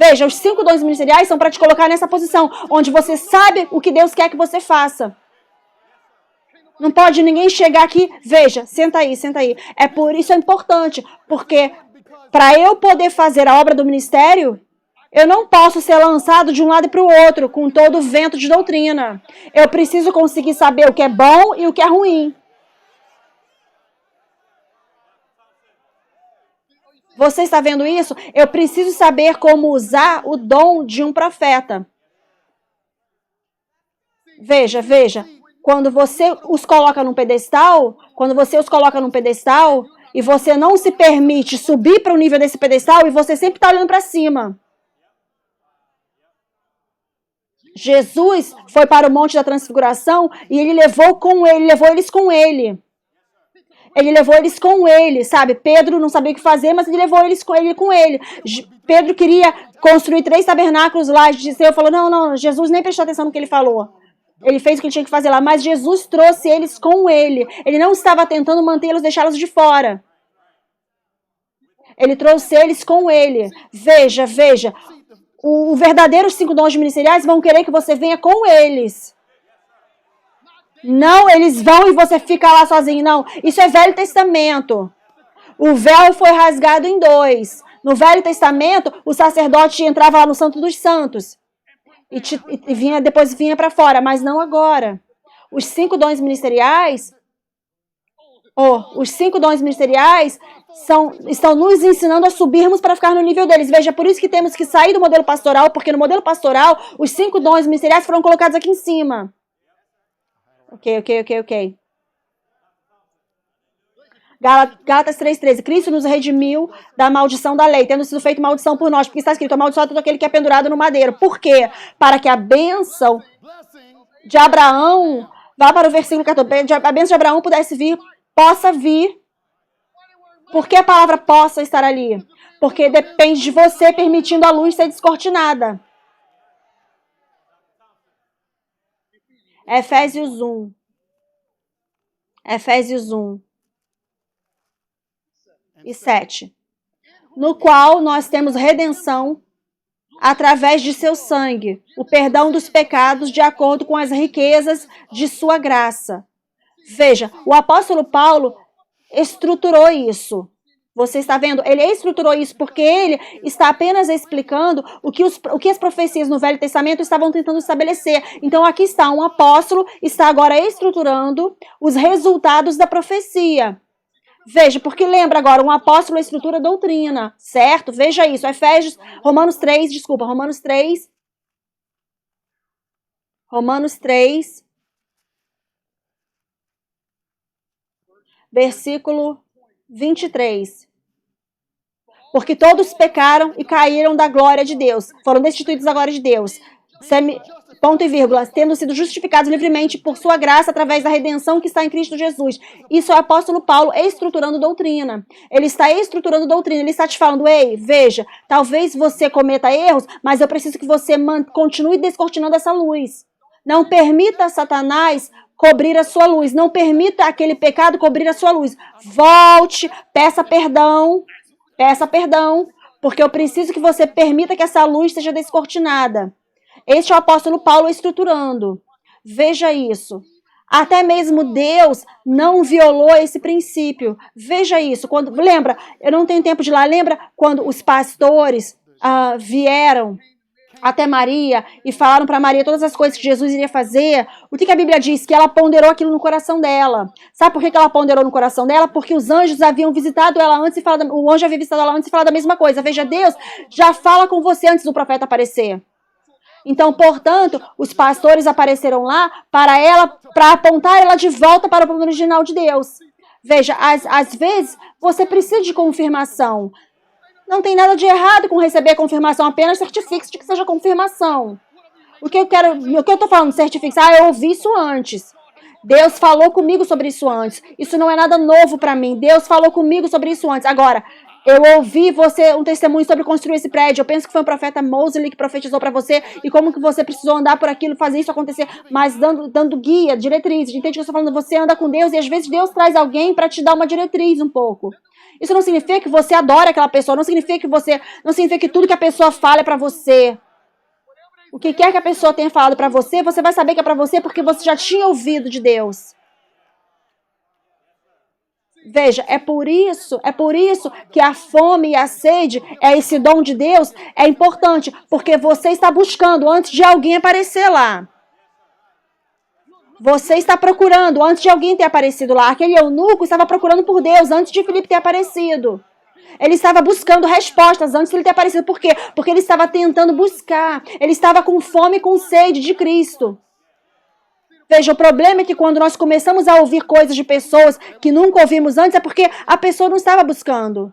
Veja, os 5 dons ministeriais são para te colocar nessa posição, onde você sabe o que Deus quer que você faça. Não pode ninguém chegar aqui, veja, senta aí, senta aí. É por isso é importante, porque para eu poder fazer a obra do ministério, eu não posso ser lançado de um lado para o outro, com todo o vento de doutrina. Eu preciso conseguir saber o que é bom e o que é ruim. Você está vendo isso? Eu preciso saber como usar o dom de um profeta. Veja, veja. Quando você os coloca num pedestal, e você não se permite subir para o nível desse pedestal e você sempre está olhando para cima. Jesus foi para o Monte da Transfiguração e ele levou eles com ele. Ele levou eles com ele, sabe? Pedro não sabia o que fazer, mas ele levou eles com ele. Pedro queria construir 3 tabernáculos lá. Ele falou, não, Jesus nem prestou atenção no que ele falou. Ele fez o que ele tinha que fazer lá, mas Jesus trouxe eles com ele. Ele não estava tentando mantê-los, deixá-los de fora. Ele trouxe eles com ele. Veja, veja. Os verdadeiros 5 dons ministeriais vão querer que você venha com eles. Não, eles vão e você fica lá sozinho, não. Isso é Velho Testamento. O véu foi rasgado em 2. No Velho Testamento, o sacerdote entrava lá no Santo dos Santos. Depois vinha para fora, mas não agora. Os 5 dons ministeriais, estão nos ensinando a subirmos para ficar no nível deles. Veja, por isso que temos que sair do modelo pastoral, porque no modelo pastoral, os 5 dons ministeriais foram colocados aqui em cima. Ok. Gálatas 3,13. Cristo nos redimiu da maldição da lei, tendo sido feito maldição por nós. Porque está escrito, amaldiçoado todo aquele que é pendurado no madeiro. Por quê? Para que a bênção de Abraão, vá para o versículo 14, a bênção de Abraão possa vir. Por que a palavra possa estar ali? Porque depende de você permitindo a luz ser descortinada. Efésios 1. E 7. No qual nós temos redenção através de seu sangue, o perdão dos pecados de acordo com as riquezas de sua graça. Veja, o apóstolo Paulo estruturou isso. Você está vendo? Ele estruturou isso porque ele está apenas explicando o que as profecias no Velho Testamento estavam tentando estabelecer. Então aqui está, um apóstolo está agora estruturando os resultados da profecia. Veja, porque lembra agora, um apóstolo estrutura doutrina, certo? Veja isso, Romanos 3, versículo 23. Porque todos pecaram e caíram da glória de Deus. Foram destituídos da glória de Deus. Ponto e vírgula. Tendo sido justificados livremente por sua graça através da redenção que está em Cristo Jesus. Isso é o apóstolo Paulo estruturando doutrina. Ele está estruturando doutrina. Ele está te falando, ei, veja, talvez você cometa erros, mas eu preciso que você continue descortinando essa luz. Não permita Satanás cobrir a sua luz. Não permita aquele pecado cobrir a sua luz. Volte, peça perdão, porque eu preciso que você permita que essa luz seja descortinada. Este é o apóstolo Paulo estruturando. Veja isso. Até mesmo Deus não violou esse princípio. Veja isso. Lembra, eu não tenho tempo de ir lá, lembra quando os pastores vieram até Maria e falaram para Maria todas as coisas que Jesus iria fazer? O que a Bíblia diz? Que ela ponderou aquilo no coração dela. Sabe por que ela ponderou no coração dela? Porque os anjos haviam visitado ela antes e o anjo havia visitado ela antes e falado a mesma coisa. Veja, Deus já fala com você antes do profeta aparecer. Então, portanto, os pastores apareceram lá para apontar ela de volta para o plano original de Deus. Veja, às vezes você precisa de confirmação. Não tem nada de errado com receber confirmação, apenas certifique-se de que seja confirmação. O que eu estou falando, certifique-se? Eu ouvi isso antes. Deus falou comigo sobre isso antes. Isso não é nada novo para mim. Deus falou comigo sobre isso antes. Agora, Eu ouvi você um testemunho sobre construir esse prédio. Eu penso que foi um profeta Mosley que profetizou para você e como que você precisou andar por aquilo, fazer isso acontecer, mas dando guia, diretriz. Entende o que eu estou falando? Você anda com Deus e às vezes Deus traz alguém para te dar uma diretriz um pouco. Isso não significa que você adora aquela pessoa, não significa que tudo que a pessoa fala é para você. O que quer que a pessoa tenha falado para você, você vai saber que é para você porque você já tinha ouvido de Deus. Veja, é por isso que a fome e a sede, esse dom de Deus, é importante, porque você está buscando antes de alguém aparecer lá. Você está procurando antes de alguém ter aparecido lá. Aquele eunuco estava procurando por Deus antes de Filipe ter aparecido. Ele estava buscando respostas antes de ele ter aparecido. Por quê? Porque ele estava tentando buscar. Ele estava com fome e com sede de Cristo. Veja, o problema é que quando nós começamos a ouvir coisas de pessoas que nunca ouvimos antes, é porque a pessoa não estava buscando.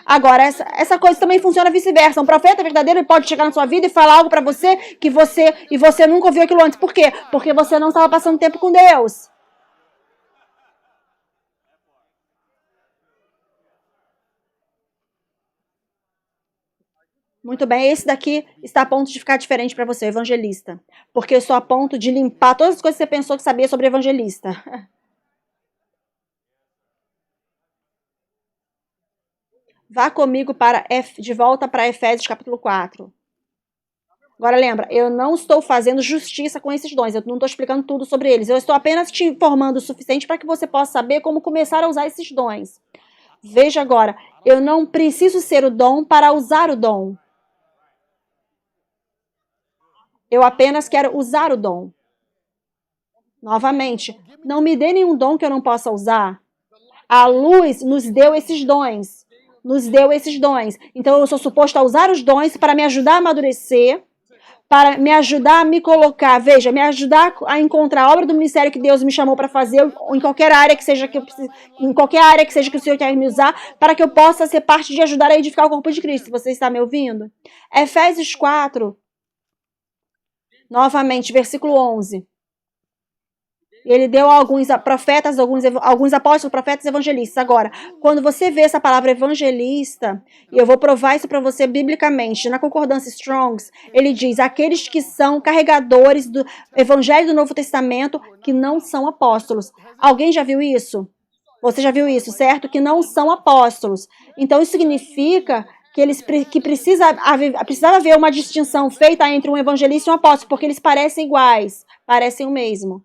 Agora, essa coisa também funciona vice-versa. Um profeta verdadeiro pode chegar na sua vida e falar algo para você que você nunca ouviu aquilo antes. Por quê? Porque você não estava passando tempo com Deus. Muito bem, esse daqui está a ponto de ficar diferente para você, evangelista. Porque eu estou a ponto de limpar todas as coisas que você pensou que sabia sobre evangelista. Vá comigo de volta para Efésios capítulo 4. Agora lembra, eu não estou fazendo justiça com esses dons, eu não estou explicando tudo sobre eles. Eu estou apenas te informando o suficiente para que você possa saber como começar a usar esses dons. Veja agora, eu não preciso ser o dom para usar o dom. Eu apenas quero usar o dom. Novamente, não me dê nenhum dom que eu não possa usar. A luz nos deu esses dons. Então eu sou suposto a usar os dons para me ajudar a amadurecer, para me ajudar a me colocar, veja, me ajudar a encontrar a obra do ministério que Deus me chamou para fazer, ou em qualquer área que seja que o Senhor quer me usar, para que eu possa ser parte de ajudar a edificar o corpo de Cristo. Você está me ouvindo? Efésios 4, novamente, versículo 11. Ele deu a alguns profetas, alguns apóstolos, profetas, evangelistas. Agora, quando você vê essa palavra evangelista, e eu vou provar isso para você biblicamente, na concordância Strongs, ele diz, aqueles que são carregadores do evangelho do Novo Testamento, que não são apóstolos. Alguém já viu isso? Você já viu isso, certo? Que não são apóstolos. Então, isso significa que precisava haver uma distinção feita entre um evangelista e um apóstolo, porque eles parecem iguais, parecem o mesmo.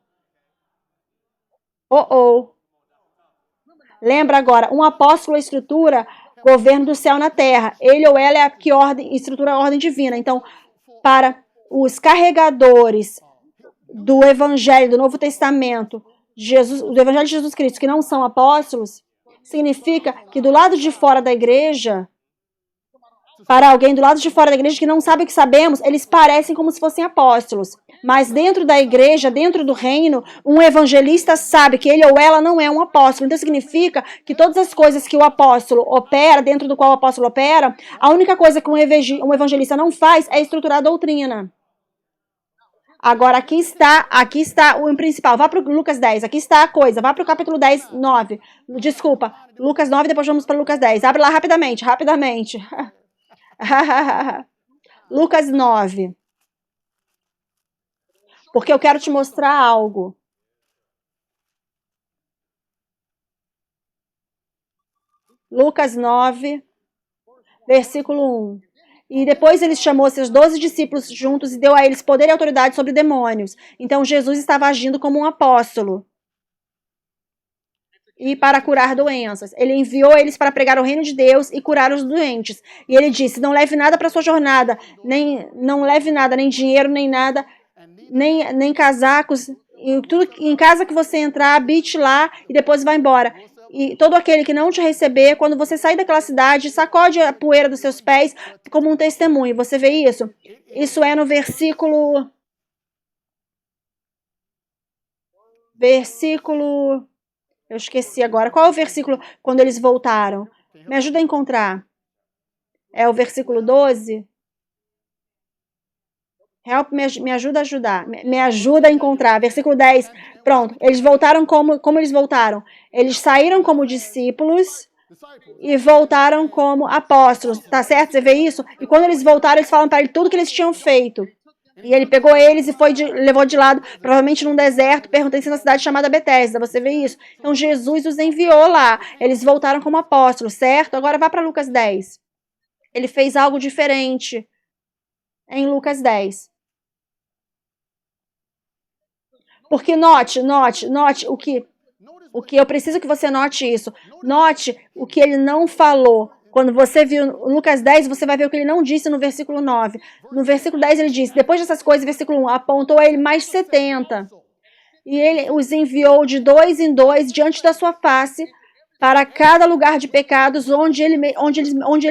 Lembra agora, um apóstolo estrutura governo do céu na terra. Ele ou ela é a que estrutura a ordem divina. Então, para os carregadores do Evangelho, do Novo Testamento, do Evangelho de Jesus Cristo, que não são apóstolos, significa que do lado de fora da igreja, para alguém do lado de fora da igreja que não sabe o que sabemos, eles parecem como se fossem apóstolos. Mas dentro da igreja, dentro do reino, um evangelista sabe que ele ou ela não é um apóstolo. Então significa que todas as coisas que o apóstolo opera, dentro do qual o apóstolo opera, a única coisa que um evangelista não faz é estruturar a doutrina. Agora, aqui está o principal. Vá para o Lucas 10. Aqui está a coisa. Vá para o capítulo 10, 9. Desculpa. Lucas 9, depois vamos para Lucas 10. Abre lá rapidamente. Lucas 9. Porque eu quero te mostrar algo. Lucas 9, versículo 1. E depois ele chamou seus 12 discípulos juntos e deu a eles poder e autoridade sobre demônios. Então Jesus estava agindo como um apóstolo. E para curar doenças. Ele enviou eles para pregar o reino de Deus e curar os doentes. E ele disse, não leve nada para sua jornada, não leve nada, nem dinheiro, nem nada, nem casacos. E tudo, em casa que você entrar, habite lá e depois vá embora. E todo aquele que não te receber, quando você sair daquela cidade, sacode a poeira dos seus pés como um testemunho. Você vê isso? Isso é no versículo... Eu esqueci agora. Qual é o versículo quando eles voltaram? Me ajuda a encontrar. É o versículo 12? Help, me ajuda a ajudar. Me ajuda a encontrar. Versículo 10. Pronto. Eles voltaram como eles voltaram? Eles saíram como discípulos, e voltaram como apóstolos, tá certo? Você vê isso? E quando eles voltaram, eles falam para ele tudo que eles tinham feito. E ele pegou eles e levou de lado, provavelmente num deserto, pertencendo a cidade chamada Betesda. Você vê isso? Então Jesus os enviou lá. Eles voltaram como apóstolos, certo? Agora vá para Lucas 10. Ele fez algo diferente em Lucas 10. Porque note o que eu preciso que você note isso. Note o que ele não falou. Quando você viu Lucas 10, você vai ver o que ele não disse no versículo 9. No versículo 10 ele disse, depois dessas coisas, versículo 1, apontou a ele mais 70. E ele os enviou de 2 em 2 diante da sua face para cada lugar de pecados onde ele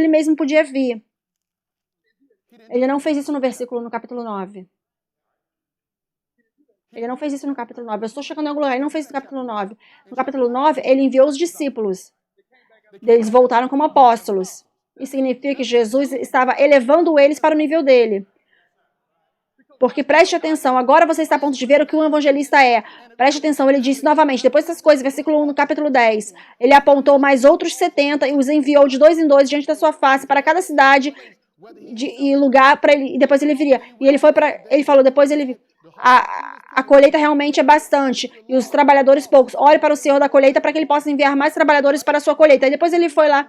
mesmo podia vir. Ele não fez isso no capítulo 9. Ele não fez isso no capítulo 9. Eu estou chegando em algum lugar, ele não fez isso no capítulo 9. No capítulo 9, ele enviou os discípulos. Eles voltaram como apóstolos. Isso significa que Jesus estava elevando eles para o nível dele. Porque preste atenção, agora você está a ponto de ver o que um evangelista é. Preste atenção, ele disse novamente, depois dessas coisas, versículo 1 no capítulo 10, ele apontou mais outros 70 e os enviou de 2 em 2 diante da sua face para cada cidade e lugar para ele, e depois ele viria. E ele falou, depois ele a colheita realmente é bastante e os trabalhadores poucos. Ore para o Senhor da colheita para que ele possa enviar mais trabalhadores para a sua colheita. E depois ele foi lá,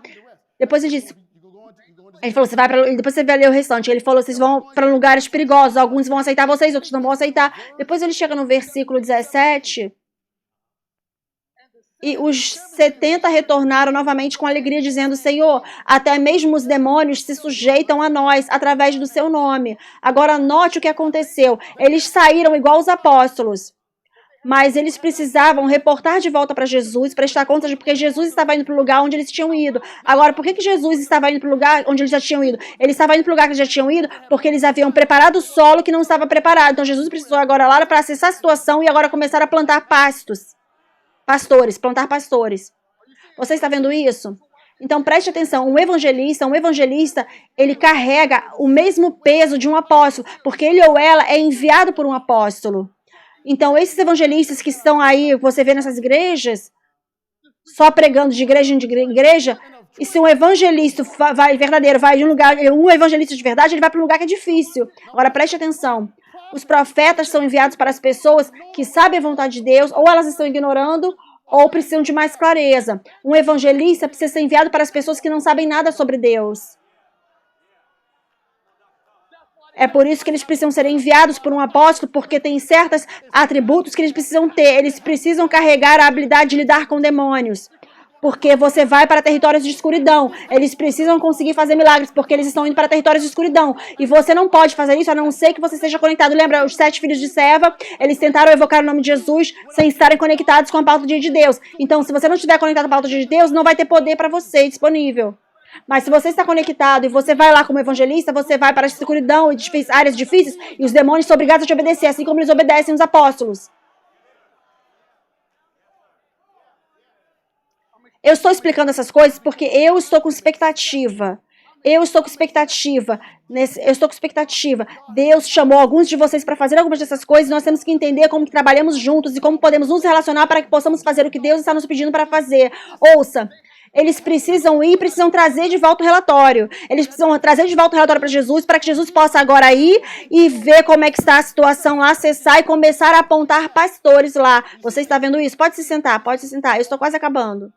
depois ele disse, ele falou, depois você vai ler o restante. Ele falou, vocês vão para lugares perigosos, alguns vão aceitar vocês, outros não vão aceitar. Depois ele chega no versículo 17 e os 70 retornaram novamente com alegria, dizendo, Senhor, até mesmo os demônios se sujeitam a nós através do seu nome. Agora note o que aconteceu. Eles saíram igual os apóstolos, mas eles precisavam reportar de volta para Jesus, prestar conta de porque Jesus estava indo para o lugar onde eles tinham ido. Agora, por que Jesus estava indo para o lugar onde eles já tinham ido? Ele estava indo para o lugar que eles já tinham ido porque eles haviam preparado o solo que não estava preparado. Então Jesus precisou agora lá para acessar a situação e agora começar a plantar plantar pastores. Você está vendo isso? Então preste atenção, um evangelista, ele carrega o mesmo peso de um apóstolo, porque ele ou ela é enviado por um apóstolo. Então esses evangelistas que estão aí, você vê nessas igrejas, só pregando de igreja em igreja, e se um evangelista verdadeiro vai de um lugar, um evangelista de verdade, ele vai para um lugar que é difícil. Agora preste atenção. Os profetas são enviados para as pessoas que sabem a vontade de Deus, ou elas estão ignorando, ou precisam de mais clareza. Um evangelista precisa ser enviado para as pessoas que não sabem nada sobre Deus. É por isso que eles precisam ser enviados por um apóstolo, porque tem certos atributos que eles precisam ter. Eles precisam carregar a habilidade de lidar com demônios. Porque você vai para territórios de escuridão. Eles precisam conseguir fazer milagres, porque eles estão indo para territórios de escuridão. E você não pode fazer isso a não ser que você esteja conectado. Lembra, os 7 filhos de Seva, eles tentaram evocar o nome de Jesus sem estarem conectados com a pauta do dia de Deus. Então, se você não estiver conectado com a pauta do dia de Deus, não vai ter poder para você disponível. Mas se você está conectado e você vai lá como evangelista, você vai para a escuridão e áreas difíceis, e os demônios são obrigados a te obedecer, assim como eles obedecem os apóstolos. Eu estou explicando essas coisas porque eu estou com expectativa. Deus chamou alguns de vocês para fazer algumas dessas coisas e nós temos que entender como que trabalhamos juntos e como podemos nos relacionar para que possamos fazer o que Deus está nos pedindo para fazer. Ouça, eles precisam trazer de volta o relatório. Eles precisam trazer de volta o relatório para Jesus, para que Jesus possa agora ir e ver como é que está a situação lá, acessar e começar a apontar pastores lá. Você está vendo isso? Pode se sentar. Eu estou quase acabando.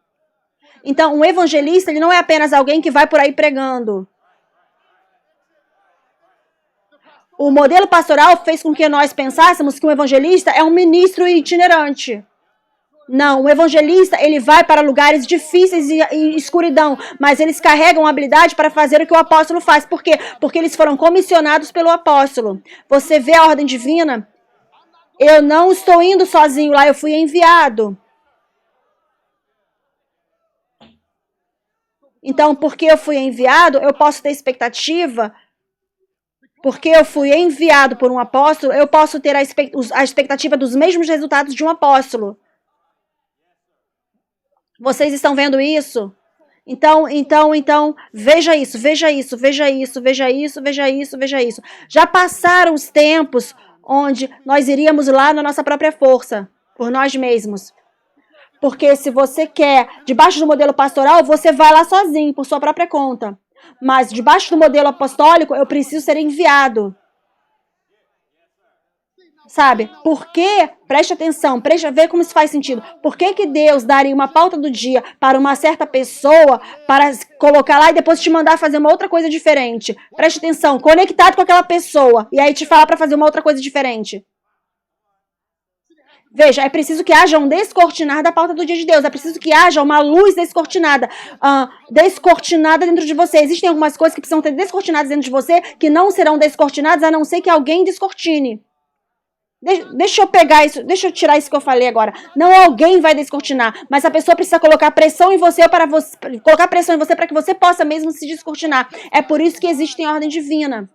Então, um evangelista, ele não é apenas alguém que vai por aí pregando. O modelo pastoral fez com que nós pensássemos que um evangelista é um ministro itinerante. Não, um evangelista, ele vai para lugares difíceis e escuridão, mas eles carregam a habilidade para fazer o que o apóstolo faz. Por quê? Porque eles foram comissionados pelo apóstolo. Você vê a ordem divina? Eu não estou indo sozinho lá, eu fui enviado. Então, porque eu fui enviado, eu posso ter expectativa. Porque eu fui enviado por um apóstolo, eu posso ter a expectativa dos mesmos resultados de um apóstolo. Vocês estão vendo isso? Então, veja isso. Já passaram os tempos onde nós iríamos lá na nossa própria força, por nós mesmos. Porque se você quer, debaixo do modelo pastoral, você vai lá sozinho, por sua própria conta. Mas debaixo do modelo apostólico, eu preciso ser enviado. Sabe? Por que, preste atenção, vê como isso faz sentido. Por que Deus daria uma pauta do dia para uma certa pessoa, para colocar lá e depois te mandar fazer uma outra coisa diferente? Preste atenção, conectado com aquela pessoa, e aí te falar para fazer uma outra coisa diferente. Veja, é preciso que haja um descortinar da pauta do dia de Deus. É preciso que haja uma luz descortinada. Descortinada dentro de você. Existem algumas coisas que precisam ser descortinadas dentro de você que não serão descortinadas a não ser que alguém descortine. Deixa eu pegar isso, deixa eu tirar isso que eu falei agora. Não alguém vai descortinar, mas a pessoa precisa colocar pressão em você para você colocar pressão em você para que você possa mesmo se descortinar. É por isso que existe a ordem divina.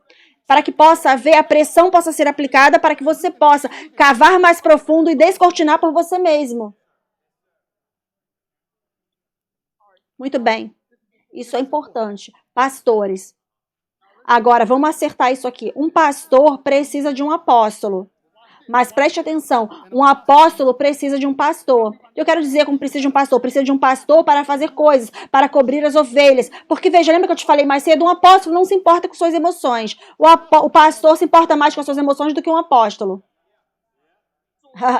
Para que possa haver, a pressão possa ser aplicada para que você possa cavar mais profundo e descortinar por você mesmo. Muito bem. Isso é importante. Pastores. Agora, vamos acertar isso aqui. Um pastor precisa de um apóstolo. Mas preste atenção, um apóstolo precisa de um pastor. Eu quero dizer como precisa de um pastor. Precisa de um pastor para fazer coisas, para cobrir as ovelhas. Porque, veja, lembra que eu te falei mais cedo? Um apóstolo não se importa com suas emoções. O pastor se importa mais com as suas emoções do que um apóstolo.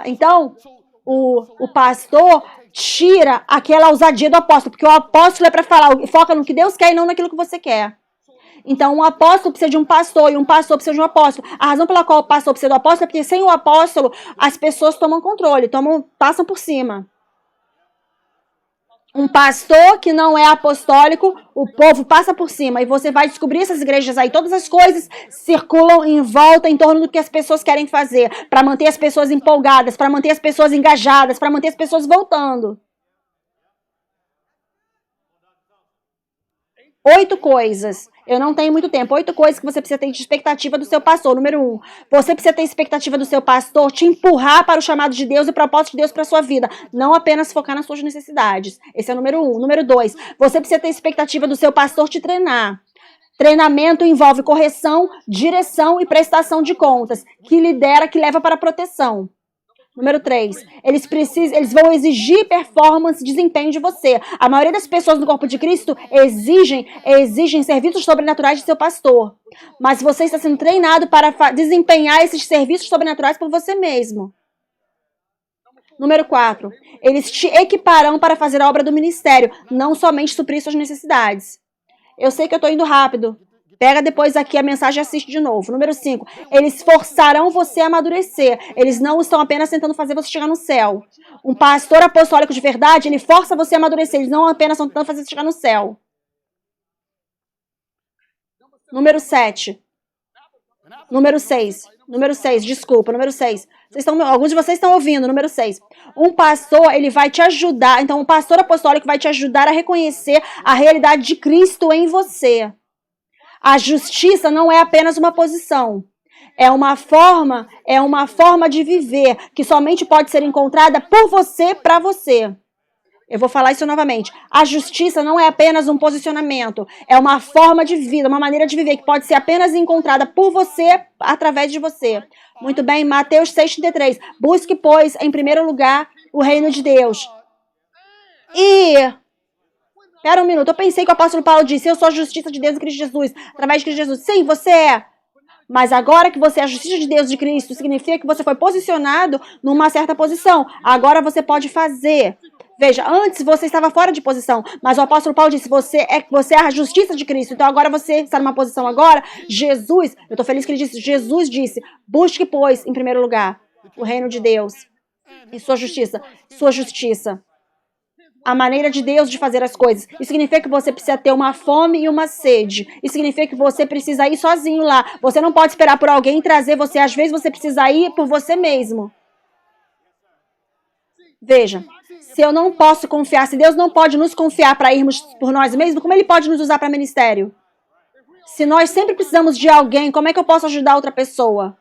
Então, o pastor tira aquela ousadia do apóstolo. Porque o apóstolo é para falar, foca no que Deus quer e não naquilo que você quer. Então, um apóstolo precisa de um pastor e um pastor precisa de um apóstolo. A razão pela qual o pastor precisa do apóstolo é porque sem o apóstolo, as pessoas tomam controle, passam por cima. Um pastor que não é apostólico, o povo passa por cima. E você vai descobrir essas igrejas aí. Todas as coisas circulam em volta, em torno do que as pessoas querem fazer. Para manter as pessoas empolgadas, para manter as pessoas engajadas, para manter as pessoas voltando. 8 coisas. Eu não tenho muito tempo. 8 coisas que você precisa ter de expectativa do seu pastor. Número 1. Você precisa ter expectativa do seu pastor te empurrar para o chamado de Deus e o propósito de Deus para a sua vida. Não apenas focar nas suas necessidades. Esse é o número 1. Número 2. Você precisa ter expectativa do seu pastor te treinar. Treinamento envolve correção, direção e prestação de contas, que lidera, que leva para a proteção. Número 3, eles vão exigir performance, desempenho de você. A maioria das pessoas no corpo de Cristo exigem serviços sobrenaturais de seu pastor. Mas você está sendo treinado para desempenhar esses serviços sobrenaturais por você mesmo. Número 4, eles te equiparão para fazer a obra do ministério, não somente suprir suas necessidades. Eu sei que eu estou indo rápido. Pega depois aqui a mensagem e assiste de novo. Número 5. Eles forçarão você a amadurecer. Eles não estão apenas tentando fazer você chegar no céu. Um pastor apostólico de verdade, ele força você a amadurecer. Eles não apenas estão tentando fazer você chegar no céu. Número 7. Número 6. Número 6, desculpa. Número 6. Alguns de vocês estão ouvindo. Número 6. Um pastor, ele vai te ajudar. Então, um pastor apostólico vai te ajudar a reconhecer a realidade de Cristo em você. A justiça não é apenas uma posição. É uma forma de viver que somente pode ser encontrada por você, para você. Eu vou falar isso novamente. A justiça não é apenas um posicionamento. É uma forma de vida, uma maneira de viver que pode ser apenas encontrada por você, através de você. Muito bem, Mateus 6,33. Busque, pois, em primeiro lugar, o reino de Deus. Espera um minuto, eu pensei que o apóstolo Paulo disse, eu sou a justiça de Deus em Cristo Jesus, através de Cristo Jesus. Sim, você é. Mas agora que você é a justiça de Deus de Cristo, significa que você foi posicionado numa certa posição. Agora você pode fazer. Veja, antes você estava fora de posição, mas o apóstolo Paulo disse, você é a justiça de Cristo. Então agora você está numa posição agora. Jesus, eu estou feliz que ele disse, Jesus disse, busque, pois, em primeiro lugar, o reino de Deus e sua justiça. Sua justiça. A maneira de Deus de fazer as coisas. Isso significa que você precisa ter uma fome e uma sede. Isso significa que você precisa ir sozinho lá. Você não pode esperar por alguém trazer você. Às vezes você precisa ir por você mesmo. Veja, se eu não posso confiar, se Deus não pode nos confiar para irmos por nós mesmos, como Ele pode nos usar para ministério? Se nós sempre precisamos de alguém, como é que eu posso ajudar outra pessoa?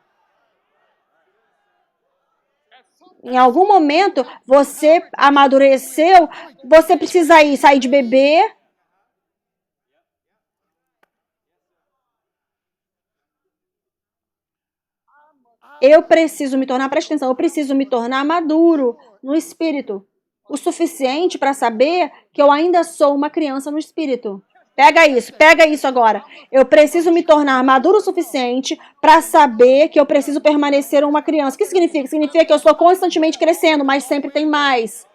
Em algum momento, você amadureceu, você precisa sair de bebê. Eu preciso me tornar, presta atenção, eu preciso me tornar maduro no espírito. o suficiente para saber que eu ainda sou uma criança no espírito. Pega isso agora. Eu preciso me tornar maduro o suficiente para saber que eu preciso permanecer uma criança. O que significa? Significa que eu estou constantemente crescendo, mas sempre tem mais.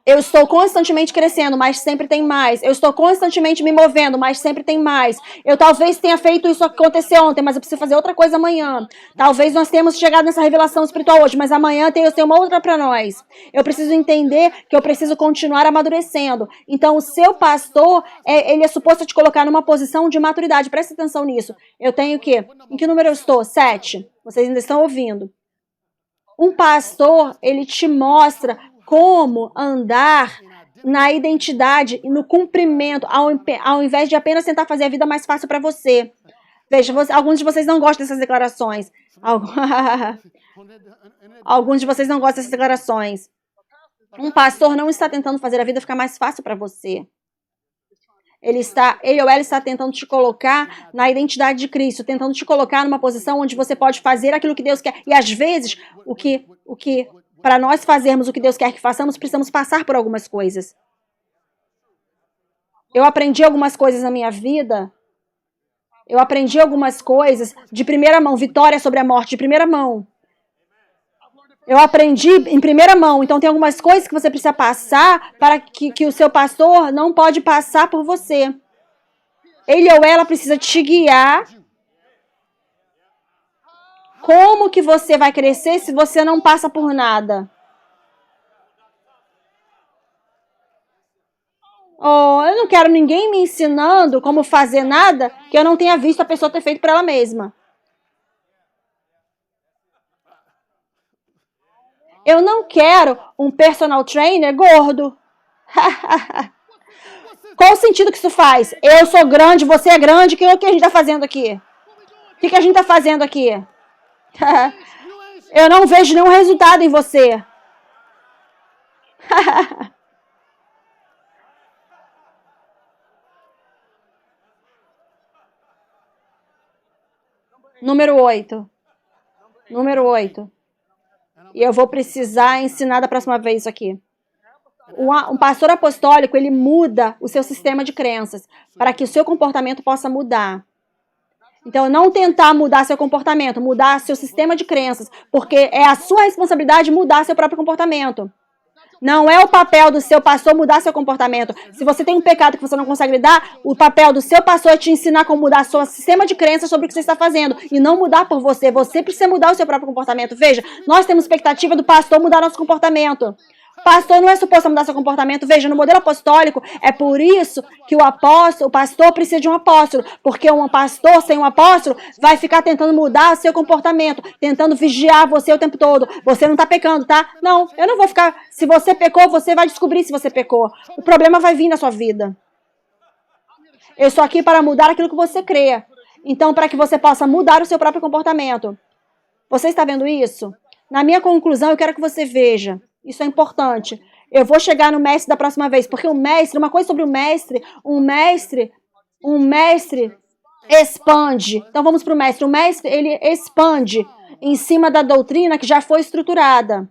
Eu estou constantemente crescendo, mas sempre tem mais. Eu estou constantemente me movendo, mas sempre tem mais. Eu talvez tenha feito isso acontecer ontem, mas eu preciso fazer outra coisa amanhã. Talvez nós tenhamos chegado nessa revelação espiritual hoje, mas amanhã tem uma outra para nós. Eu preciso entender que eu preciso continuar amadurecendo. Então, o seu pastor, ele é suposto te colocar numa posição de maturidade. Presta atenção nisso. Eu tenho o quê? Em que número eu estou? 7. Vocês ainda estão ouvindo. Um pastor, ele te mostra como andar na identidade e no cumprimento, ao invés de apenas tentar fazer a vida mais fácil para você. Veja, alguns de vocês não gostam dessas declarações. Alguns de vocês não gostam dessas declarações. Um pastor não está tentando fazer a vida ficar mais fácil para você. Ele ou ela está tentando te colocar na identidade de Cristo, tentando te colocar numa posição onde você pode fazer aquilo que Deus quer. E às vezes, para nós fazermos o que Deus quer que façamos, precisamos passar por algumas coisas. Eu aprendi algumas coisas na minha vida. Eu aprendi algumas coisas de primeira mão. Vitória sobre a morte de primeira mão. Eu aprendi em primeira mão. Então tem algumas coisas que você precisa passar para que o seu pastor não pode passar por você. Ele ou ela precisa te guiar. Como que você vai crescer se você não passa por nada? Oh, eu não quero ninguém me ensinando como fazer nada que eu não tenha visto a pessoa ter feito para ela mesma. Eu não quero um personal trainer gordo. Qual o sentido que isso faz? Eu sou grande, você é grande, o que a gente está fazendo aqui? O que a gente está fazendo aqui? Eu não vejo nenhum resultado em você. Número 8. E eu vou precisar ensinar da próxima vez isso aqui. Um pastor apostólico, ele muda o seu sistema de crenças para que o seu comportamento possa mudar. Então, não tentar mudar seu comportamento, mudar seu sistema de crenças, porque é a sua responsabilidade mudar seu próprio comportamento. Não é o papel do seu pastor mudar seu comportamento. Se você tem um pecado que você não consegue lidar, o papel do seu pastor é te ensinar como mudar seu sistema de crenças sobre o que você está fazendo e não mudar por você. Você precisa mudar o seu próprio comportamento. Veja, nós temos expectativa do pastor mudar nosso comportamento. O pastor não é suposto mudar seu comportamento. Veja, no modelo apostólico, é por isso que o pastor precisa de um apóstolo. Porque um pastor sem um apóstolo vai ficar tentando mudar seu comportamento, tentando vigiar você o tempo todo. Você não está pecando, tá? Não, eu não vou ficar... Se você pecou, você vai descobrir se você pecou. O problema vai vir na sua vida. Eu estou aqui para mudar aquilo que você crê. Então, para que você possa mudar o seu próprio comportamento. Você está vendo isso? Na minha conclusão, eu quero que você veja. Isso é importante. Eu vou chegar no mestre da próxima vez, porque o mestre, uma coisa sobre o mestre, um mestre expande. Então vamos para o mestre. O mestre, ele expande em cima da doutrina que já foi estruturada.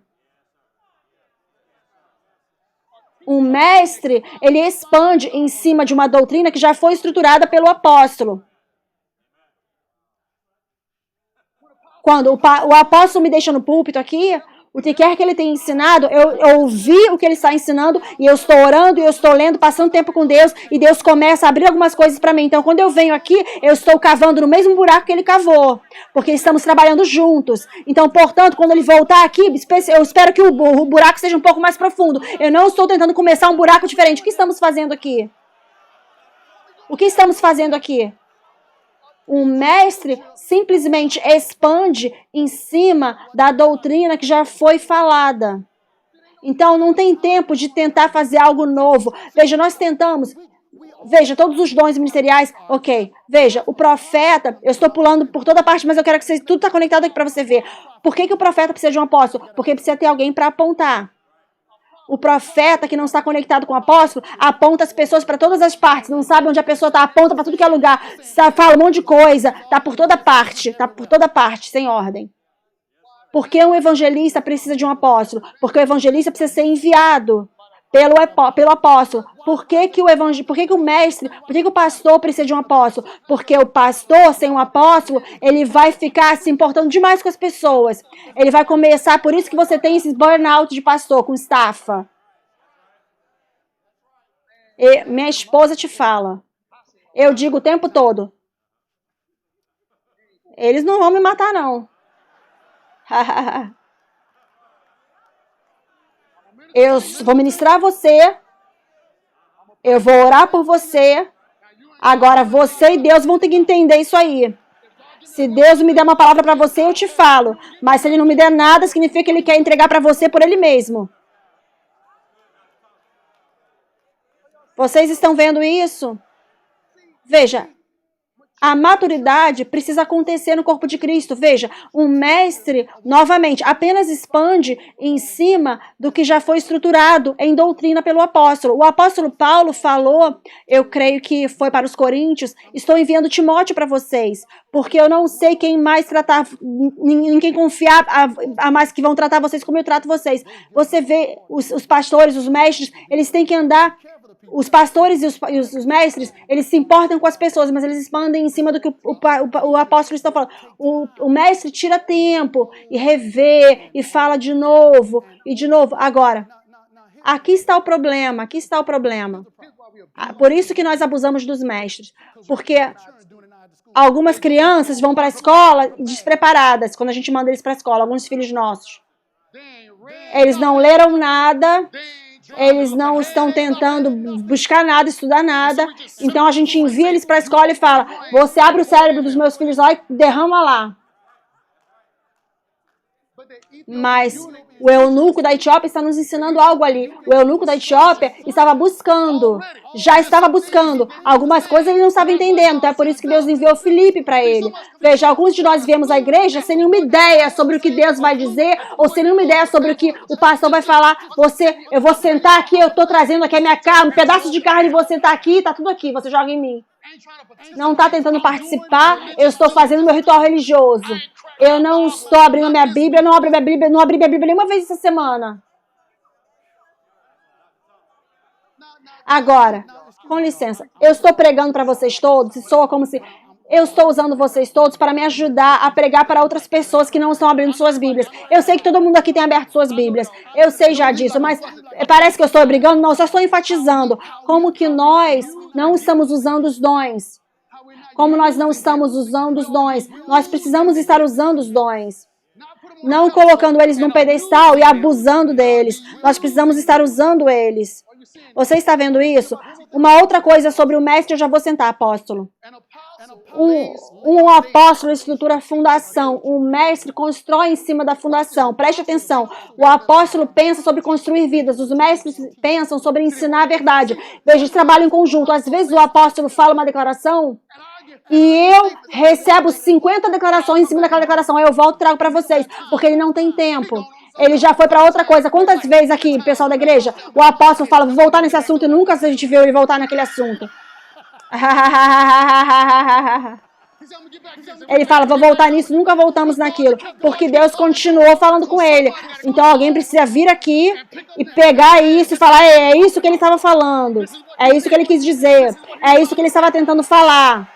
Um mestre, ele expande em cima de uma doutrina que já foi estruturada pelo apóstolo. Quando o apóstolo me deixa no púlpito aqui, o que quer que ele tenha ensinado, eu ouvi o que ele está ensinando e eu estou orando e eu estou lendo, passando tempo com Deus e Deus começa a abrir algumas coisas para mim. Então, quando eu venho aqui, eu estou cavando no mesmo buraco que ele cavou, porque estamos trabalhando juntos. Então, portanto, quando ele voltar aqui, eu espero que o buraco seja um pouco mais profundo. Eu não estou tentando começar um buraco diferente. O que estamos fazendo aqui? O que estamos fazendo aqui? O mestre simplesmente expande em cima da doutrina que já foi falada. Então, não tem tempo de tentar fazer algo novo. Veja, nós tentamos... Veja, todos os dons ministeriais, ok. Veja, o profeta, eu estou pulando por toda parte, mas eu quero que você, tudo está conectado aqui para você ver. Por que o profeta precisa de um apóstolo? Porque precisa ter alguém para apontar. O profeta que não está conectado com o apóstolo aponta as pessoas para todas as partes. Não sabe onde a pessoa está, aponta para tudo que é lugar. Fala um monte de coisa. Está por toda parte, sem ordem. Por que um evangelista precisa de um apóstolo? Porque o evangelista precisa ser enviado pelo apóstolo. Por que o mestre, por que o pastor precisa de um apóstolo? Porque o pastor, sem um apóstolo, ele vai ficar se importando demais com as pessoas. Ele vai começar, por isso que você tem esses burnout de pastor, com estafa. E minha esposa te fala. Eu digo o tempo todo. Eles não vão me matar, não. Eu vou ministrar você. Eu vou orar por você. Agora você e Deus vão ter que entender isso aí. Se Deus me der uma palavra para você, eu te falo. Mas se Ele não me der nada, significa que Ele quer entregar para você por Ele mesmo. Vocês estão vendo isso? Veja. A maturidade precisa acontecer no corpo de Cristo. Veja, um mestre, novamente, apenas expande em cima do que já foi estruturado em doutrina pelo apóstolo. O apóstolo Paulo falou, eu creio que foi para os Coríntios, estou enviando Timóteo para vocês, porque eu não sei quem mais tratar, em quem confiar, a mais que vão tratar vocês como eu trato vocês. Você vê os pastores, os mestres, eles têm que andar. Os pastores e os mestres, eles se importam com as pessoas, mas eles expandem em cima do que o apóstolo está falando. O mestre tira tempo e revê e fala de novo e de novo. Agora, aqui está o problema, aqui está o problema. Por isso que nós abusamos dos mestres, porque algumas crianças vão para a escola despreparadas, quando a gente manda eles para a escola, alguns filhos nossos. Eles não leram nada. Eles não estão tentando buscar nada, estudar nada. Então a gente envia eles para a escola e fala, você abre o cérebro dos meus filhos lá e derrama lá. Mas o eunuco da Etiópia está nos ensinando algo ali. O eunuco da Etiópia já estava buscando. Algumas coisas ele não estava entendendo. Então é por isso que Deus enviou Filipe para ele. Veja, alguns de nós viemos à igreja sem nenhuma ideia sobre o que Deus vai dizer, ou sem nenhuma ideia sobre o que o pastor vai falar. Eu vou sentar aqui, eu estou trazendo aqui a minha carne, um pedaço de carne, vou sentar aqui, está tudo aqui, você joga em mim. Não está tentando participar, eu estou fazendo meu ritual religioso. Eu não estou abrindo a minha Bíblia, não abri minha Bíblia nenhuma vez essa semana. Agora, com licença, eu estou pregando para vocês todos, e soa como se eu estou usando vocês todos para me ajudar a pregar para outras pessoas que não estão abrindo suas Bíblias. Eu sei que todo mundo aqui tem aberto suas Bíblias, eu sei já disso, mas parece que eu estou brigando, não, eu só estou enfatizando como que nós não estamos usando os dons. Como nós não estamos usando os dons. Nós precisamos estar usando os dons. Não colocando eles num pedestal e abusando deles. Nós precisamos estar usando eles. Você está vendo isso? Uma outra coisa sobre o mestre, eu já vou sentar, apóstolo. Um apóstolo estrutura a fundação. Um mestre constrói em cima da fundação. Preste atenção. O apóstolo pensa sobre construir vidas. Os mestres pensam sobre ensinar a verdade. Veja, eles trabalham em conjunto. Às vezes o apóstolo fala uma declaração e eu recebo 50 declarações em cima daquela declaração. Aí eu volto e trago para vocês, porque ele não tem tempo. Ele já foi para outra coisa. Quantas vezes aqui, pessoal da igreja, o apóstolo fala, vou voltar nesse assunto, e nunca a gente viu ele voltar naquele assunto. Ele fala, vou voltar nisso, nunca voltamos naquilo, porque Deus continuou falando com ele. Então alguém precisa vir aqui e pegar isso e falar, é isso que ele estava falando, é isso que ele quis dizer, é isso que ele estava tentando falar.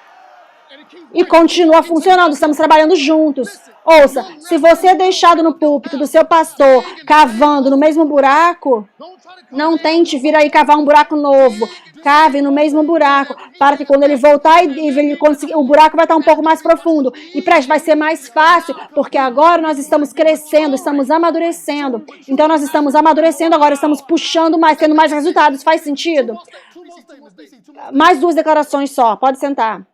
E continua funcionando, estamos trabalhando juntos. Ouça, se você é deixado no púlpito do seu pastor cavando no mesmo buraco, não tente vir aí cavar um buraco novo. Cave no mesmo buraco, para que quando ele voltar ele conseguir, o buraco vai estar um pouco mais profundo. E preste, vai ser mais fácil, porque agora nós estamos crescendo, estamos amadurecendo. Então nós estamos amadurecendo, agora estamos puxando mais, tendo mais resultados. Faz sentido? Mais 2 declarações só, pode sentar.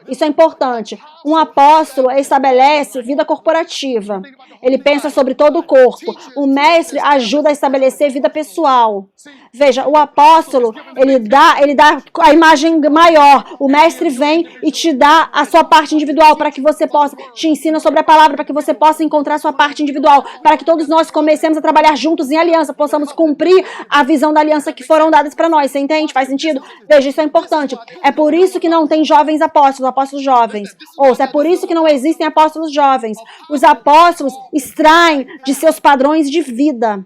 Isso é importante. Um apóstolo estabelece vida corporativa. Ele pensa sobre todo o corpo. O mestre ajuda a estabelecer vida pessoal. Veja, o apóstolo, ele dá a imagem maior. O mestre vem e te dá a sua parte individual para que você possa, te ensina sobre a palavra, para que você possa encontrar a sua parte individual, para que todos nós comecemos a trabalhar juntos em aliança, possamos cumprir a visão da aliança que foram dadas para nós. Você entende? Faz sentido? Veja, isso é importante. É por isso que não tem jovens apóstolos. apóstolos jovens. Ouça, é por isso que não existem apóstolos jovens. Os apóstolos extraem de seus padrões de vida.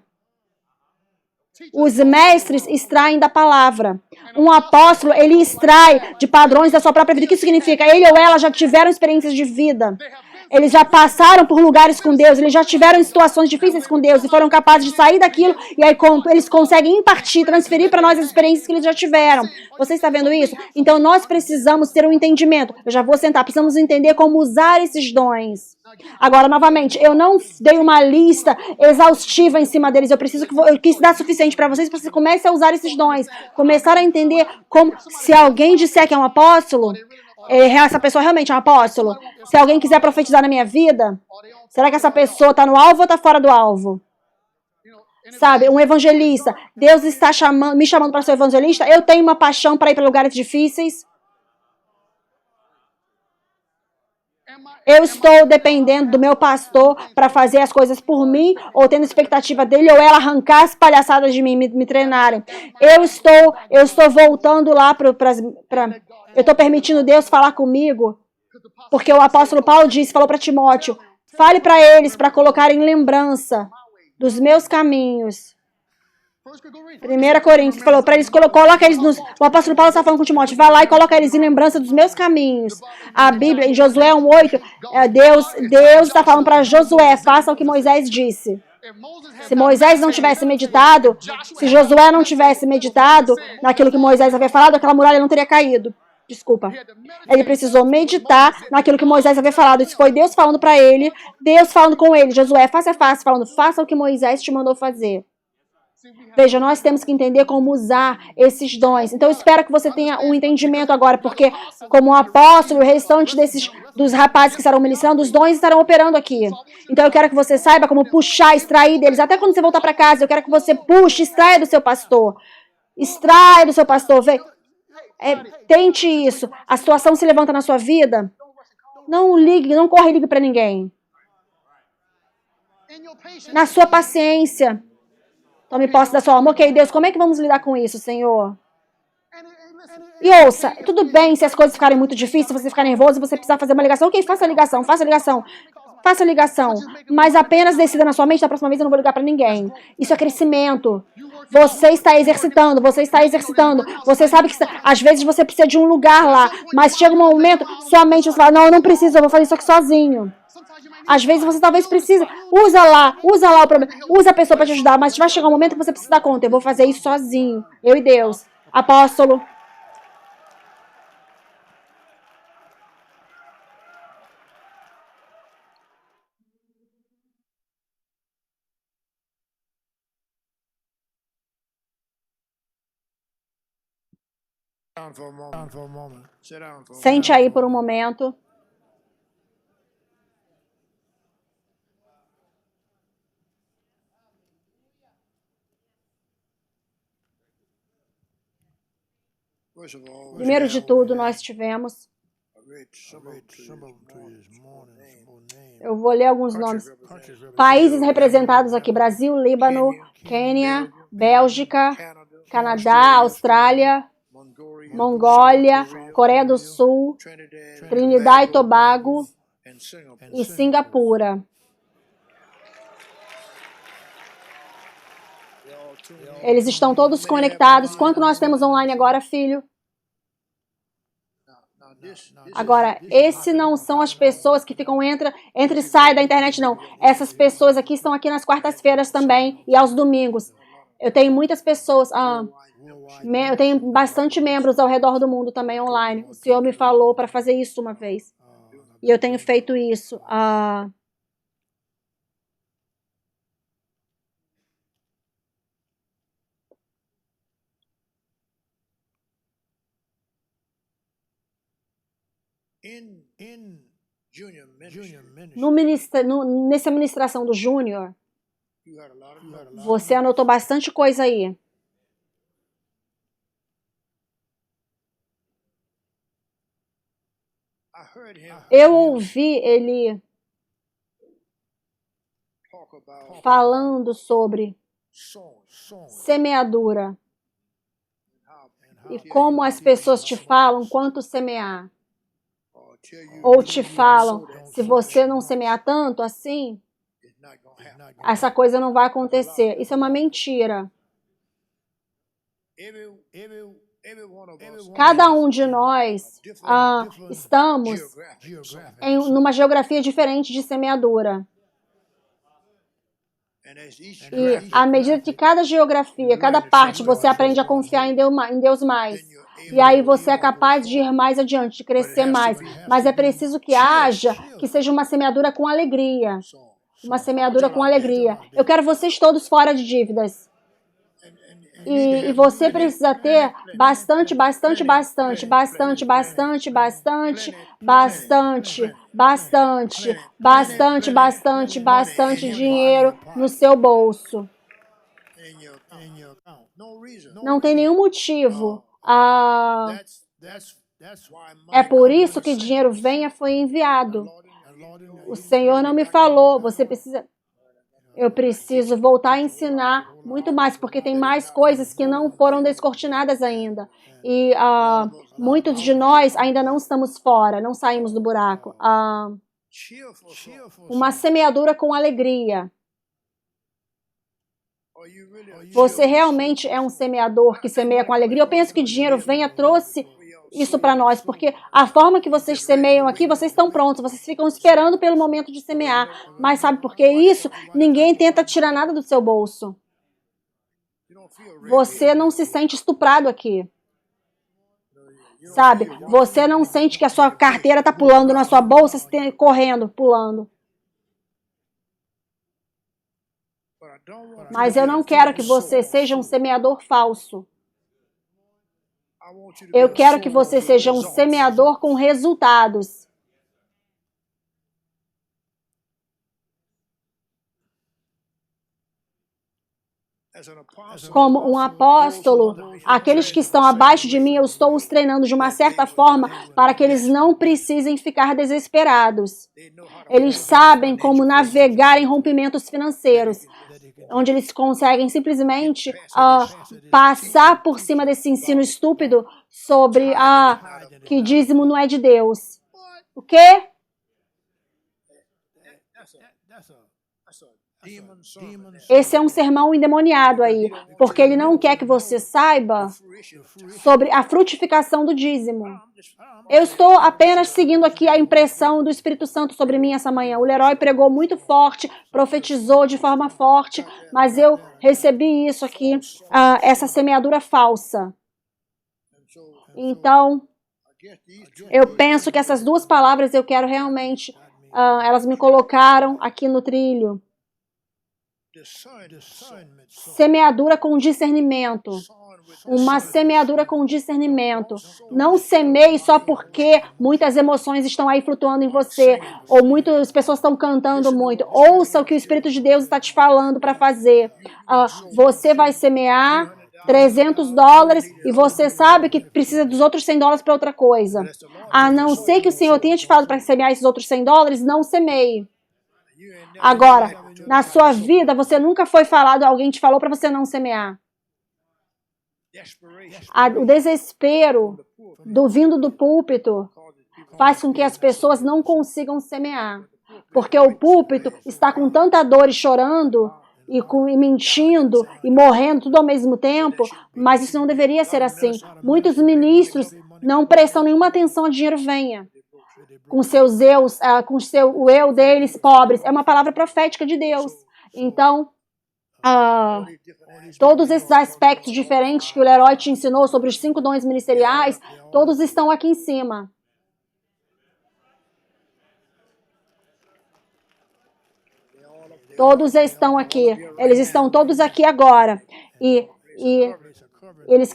Os mestres extraem da palavra. Um apóstolo, ele extrai de padrões da sua própria vida. O que isso significa? Ele ou ela já tiveram experiências de vida. Eles já passaram por lugares com Deus, eles já tiveram em situações difíceis com Deus e foram capazes de sair daquilo e aí eles conseguem impartir, transferir para nós as experiências que eles já tiveram. Você está vendo isso? Então nós precisamos ter um entendimento. Eu já vou sentar, precisamos entender como usar esses dons. Agora, novamente, eu não dei uma lista exaustiva em cima deles. Eu quis dar suficiente para vocês comecem a usar esses dons. Começar a entender como, se alguém disser que é um apóstolo, essa pessoa realmente é um apóstolo? Se alguém quiser profetizar na minha vida, será que essa pessoa está no alvo ou está fora do alvo? Sabe, um evangelista. Deus está me chamando para ser evangelista. Eu tenho uma paixão para ir para lugares difíceis. Eu estou dependendo do meu pastor para fazer as coisas por mim, ou tendo expectativa dele, ou ela arrancar as palhaçadas de mim, me treinarem. Eu estou voltando lá eu estou permitindo Deus falar comigo, porque o apóstolo Paulo falou para Timóteo, fale para eles para colocar em lembrança dos meus caminhos. 1 Coríntios falou para eles, coloca eles o apóstolo Paulo está falando com Timóteo, vai lá e coloca eles em lembrança dos meus caminhos. A Bíblia, em Josué 1:8, Deus está falando para Josué, faça o que Moisés disse. Se Moisés não tivesse meditado, se Josué não tivesse meditado naquilo que Moisés havia falado, aquela muralha não teria caído. Desculpa. Ele precisou meditar naquilo que Moisés havia falado. Isso foi Deus falando para ele, Deus falando com ele. Josué, falando, faça o que Moisés te mandou fazer. Veja, nós temos que entender como usar esses dons. Então, eu espero que você tenha um entendimento agora, porque como apóstolo, o restante dos rapazes que estarão ministrando, os dons estarão operando aqui. Então, eu quero que você saiba como puxar, extrair deles. Até quando você voltar para casa, eu quero que você puxe, extraia do seu pastor. Extraia do seu pastor. Tente isso. A situação se levanta na sua vida. Não ligue, não corre e ligue para ninguém. Na sua paciência. Tome posse da sua alma. Ok, Deus, como é que vamos lidar com isso, Senhor? E ouça, tudo bem se as coisas ficarem muito difíceis, se você ficar nervoso, você precisar fazer uma ligação. Ok, faça a ligação. Faça a ligação. Mas apenas decida na sua mente, da próxima vez eu não vou ligar para ninguém. Isso é crescimento. Você está exercitando. Você sabe que às vezes você precisa de um lugar lá, mas chega um momento, sua mente você fala, não, eu não preciso, eu vou fazer isso aqui sozinho. Às vezes você talvez precise, usa lá o problema, usa a pessoa para te ajudar, mas vai chegar um momento que você precisa dar conta, eu vou fazer isso sozinho, eu e Deus. Apóstolo. Sente aí por um momento. Primeiro de tudo, nós tivemos... Eu vou ler alguns nomes. Países representados aqui: Brasil, Líbano, Quênia, Bélgica, Canadá, Austrália, Mongólia, Coreia do Sul, Trinidad e Tobago e Singapura. Eles estão todos conectados. Quanto nós temos online agora, filho? Agora, esses não são as pessoas que ficam entra e sai da internet, não. Essas pessoas aqui estão aqui nas quartas-feiras também e aos domingos. Eu tenho muitas pessoas, eu tenho bastante membros ao redor do mundo também online. O Senhor me falou para fazer isso uma vez. E eu tenho feito isso. Nessa ministração do Júnior, você anotou bastante coisa aí. Eu ouvi ele falando sobre semeadura e como as pessoas te falam quanto semear. ou te falam, se você não semear tanto assim, essa coisa não vai acontecer. Isso é uma mentira. Cada um de nós estamos numa geografia diferente de semeadura. E à medida que cada geografia, cada parte, você aprende a confiar em Deus mais. E aí você é capaz de ir mais adiante, de crescer mais. Mas é preciso que seja uma semeadura com alegria. Uma semeadura com alegria. Eu quero vocês todos fora de dívidas. E você precisa ter bastante dinheiro no seu bolso. Não tem nenhum motivo. É por isso que dinheiro foi enviado. O Senhor não me falou. Eu preciso voltar a ensinar muito mais, porque tem mais coisas que não foram descortinadas ainda. E muitos de nós ainda não estamos fora, não saímos do buraco. Uma semeadura com alegria. Você realmente é um semeador que semeia com alegria? Eu penso que dinheiro trouxe isso para nós, porque a forma que vocês semeiam aqui, vocês estão prontos, vocês ficam esperando pelo momento de semear. Mas sabe por que isso? Ninguém tenta tirar nada do seu bolso. Você não se sente estuprado aqui. Sabe? Você não sente que a sua carteira está pulando na sua bolsa, correndo, pulando. Mas eu não quero que você seja um semeador falso. Eu quero que você seja um semeador com resultados. Como um apóstolo, aqueles que estão abaixo de mim, eu estou os treinando de uma certa forma para que eles não precisem ficar desesperados. Eles sabem como navegar em rompimentos financeiros, onde eles conseguem simplesmente passar por cima desse ensino estúpido sobre que dízimo não é de Deus. O quê? Esse é um sermão endemoniado aí, porque ele não quer que você saiba sobre a frutificação do dízimo. Eu estou apenas seguindo aqui a impressão do Espírito Santo sobre mim essa manhã. O Leroy pregou muito forte, profetizou de forma forte, mas eu recebi isso aqui, essa semeadura falsa. Então, eu penso que essas duas palavras eu quero realmente, elas me colocaram aqui no trilho. Semeadura com discernimento. Uma semeadura com discernimento. Não semeie só porque muitas emoções estão aí flutuando em você, ou muitas pessoas estão cantando muito. Ouça o que o Espírito de Deus está te falando para fazer. Você vai semear $300 e você sabe que precisa dos outros $100 para outra coisa. A não ser que o Senhor tenha te falado para semear esses outros $100, não semeie. Agora, na sua vida, você nunca foi falado, alguém te falou para você não semear. O desespero vindo do púlpito faz com que as pessoas não consigam semear. Porque o púlpito está com tanta dor e chorando, e mentindo, e morrendo tudo ao mesmo tempo, mas isso não deveria ser assim. Muitos ministros não prestam nenhuma atenção a dinheiro venha. Com seus eus, o eu deles pobres. É uma palavra profética de Deus. Então, todos esses aspectos diferentes que o Leroy te ensinou sobre os 5 dons ministeriais, todos estão aqui em cima. Todos estão aqui. Eles estão todos aqui agora. E eles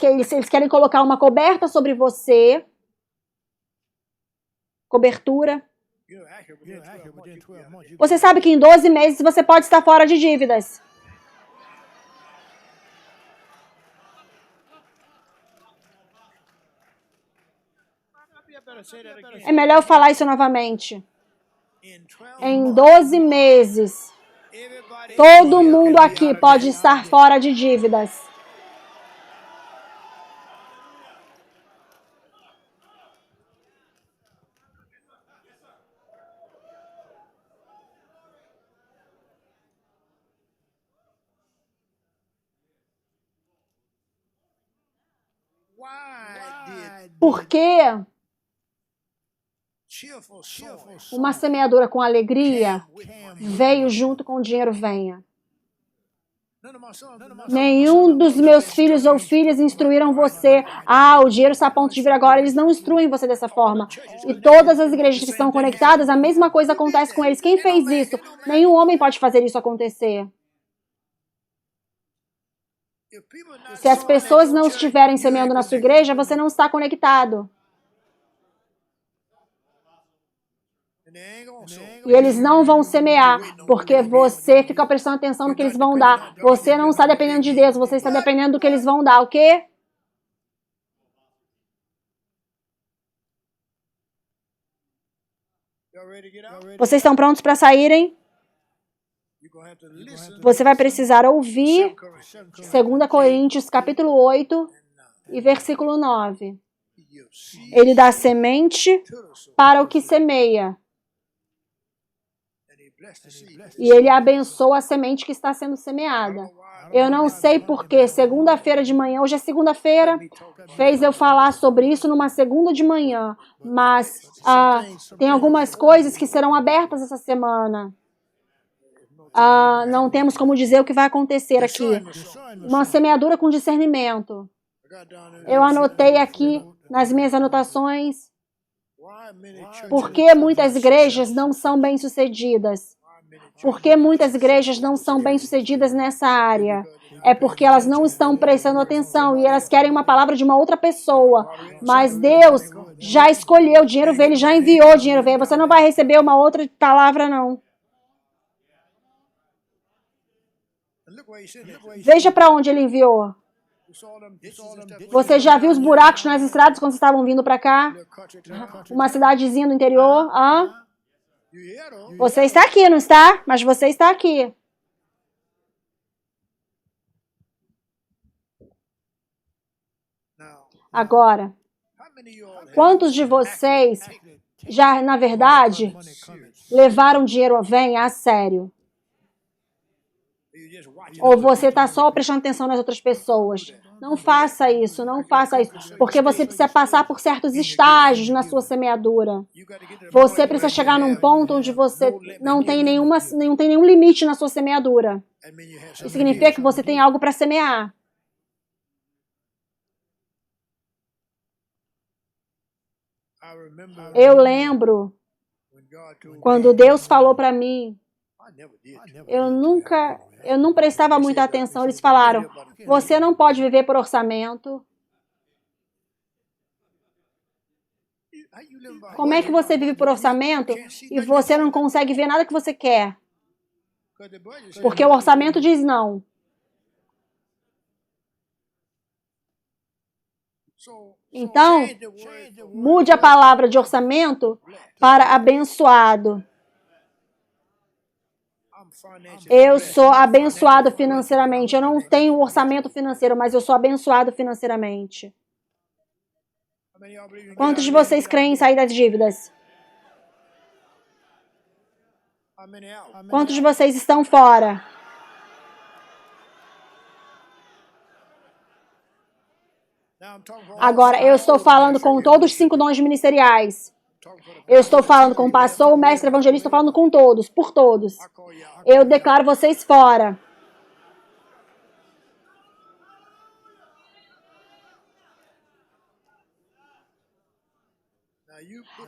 querem colocar uma coberta sobre você. Cobertura. Você sabe que em 12 meses você pode estar fora de dívidas. É melhor eu falar isso novamente. Em 12 meses, todo mundo aqui pode estar fora de dívidas. Por que uma semeadura com alegria veio junto com o dinheiro venha? Nenhum dos meus filhos ou filhas instruíram você. O dinheiro está a ponto de vir agora. Eles não instruem você dessa forma. E todas as igrejas que estão conectadas, a mesma coisa acontece com eles. Quem fez isso? Nenhum homem pode fazer isso acontecer. Se as pessoas não estiverem semeando na sua igreja, você não está conectado. E eles não vão semear, porque você fica prestando atenção no que eles vão dar. Você não está dependendo de Deus, você está dependendo do que eles vão dar, ok? Vocês estão prontos para saírem? Você vai precisar ouvir 2 Coríntios capítulo 8 e versículo 9. Ele dá semente para o que semeia. E ele abençoa a semente que está sendo semeada. Eu não sei porquê, segunda-feira de manhã, hoje é segunda-feira, fez eu falar sobre isso numa segunda de manhã, mas tem algumas coisas que serão abertas essa semana. Não temos como dizer o que vai acontecer aqui. Uma semeadura com discernimento. Eu anotei aqui nas minhas anotações por que muitas igrejas não são bem-sucedidas. Por que muitas igrejas não são bem-sucedidas nessa área? É porque elas não estão prestando atenção e elas querem uma palavra de uma outra pessoa. Mas Deus já escolheu, o dinheiro veio, Ele já enviou o dinheiro veio. Você não vai receber uma outra palavra, não. Veja para onde Ele enviou. Você já viu os buracos nas estradas quando vocês estavam vindo para cá? Uma cidadezinha do interior? Você está aqui, não está? Mas você está aqui. Agora, quantos de vocês já, na verdade, levaram dinheiro a sério? Ou você está só prestando atenção nas outras pessoas? Não faça isso, não faça isso. Porque você precisa passar por certos estágios na sua semeadura. Você precisa chegar num ponto onde você não tem nenhum limite na sua semeadura. Isso significa que você tem algo para semear. Eu lembro quando Deus falou para mim, eu não prestava muita atenção. Eles falaram, você não pode viver por orçamento. Como é que você vive por orçamento e você não consegue ver nada que você quer? Porque o orçamento diz não. Então, mude a palavra de orçamento para abençoado. Eu sou abençoado financeiramente. Eu não tenho um orçamento financeiro, mas eu sou abençoado financeiramente. Quantos de vocês creem em sair das dívidas? Quantos de vocês estão fora? Agora, eu estou falando com todos os 5 dons ministeriais. Eu estou falando com o pastor, o mestre, evangelista, estou falando com todos, por todos. Eu declaro vocês fora.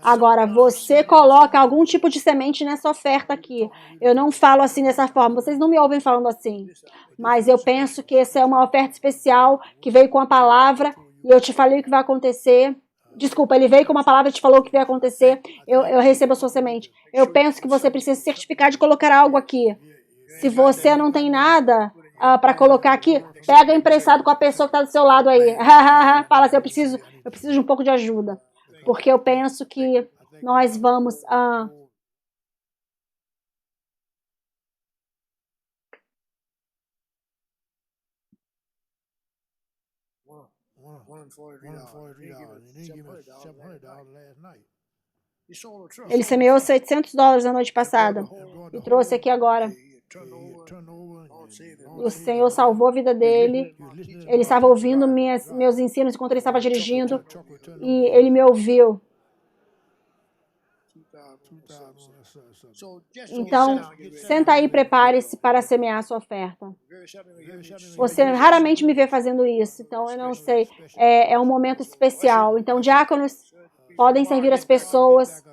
Agora, você coloca algum tipo de semente nessa oferta aqui. Eu não falo assim dessa forma, vocês não me ouvem falando assim. Mas eu penso que essa é uma oferta especial que veio com a palavra e eu te falei o que vai acontecer. Desculpa, ele veio com uma palavra e te falou o que vai acontecer. Eu recebo a sua semente. Eu penso que você precisa se certificar de colocar algo aqui. Se você não tem nada para colocar aqui, pega emprestado com a pessoa que está do seu lado aí. Fala assim, eu preciso de um pouco de ajuda. Porque eu penso que nós vamos... Ele semeou $700 na noite passada e trouxe aqui agora. O Senhor salvou a vida dele. Ele estava ouvindo meus ensinos enquanto ele estava dirigindo e ele me ouviu. Então, senta aí e prepare-se para semear a sua oferta. Você raramente me vê fazendo isso, então eu não sei. É um momento especial. Então, diáconos podem servir as pessoas.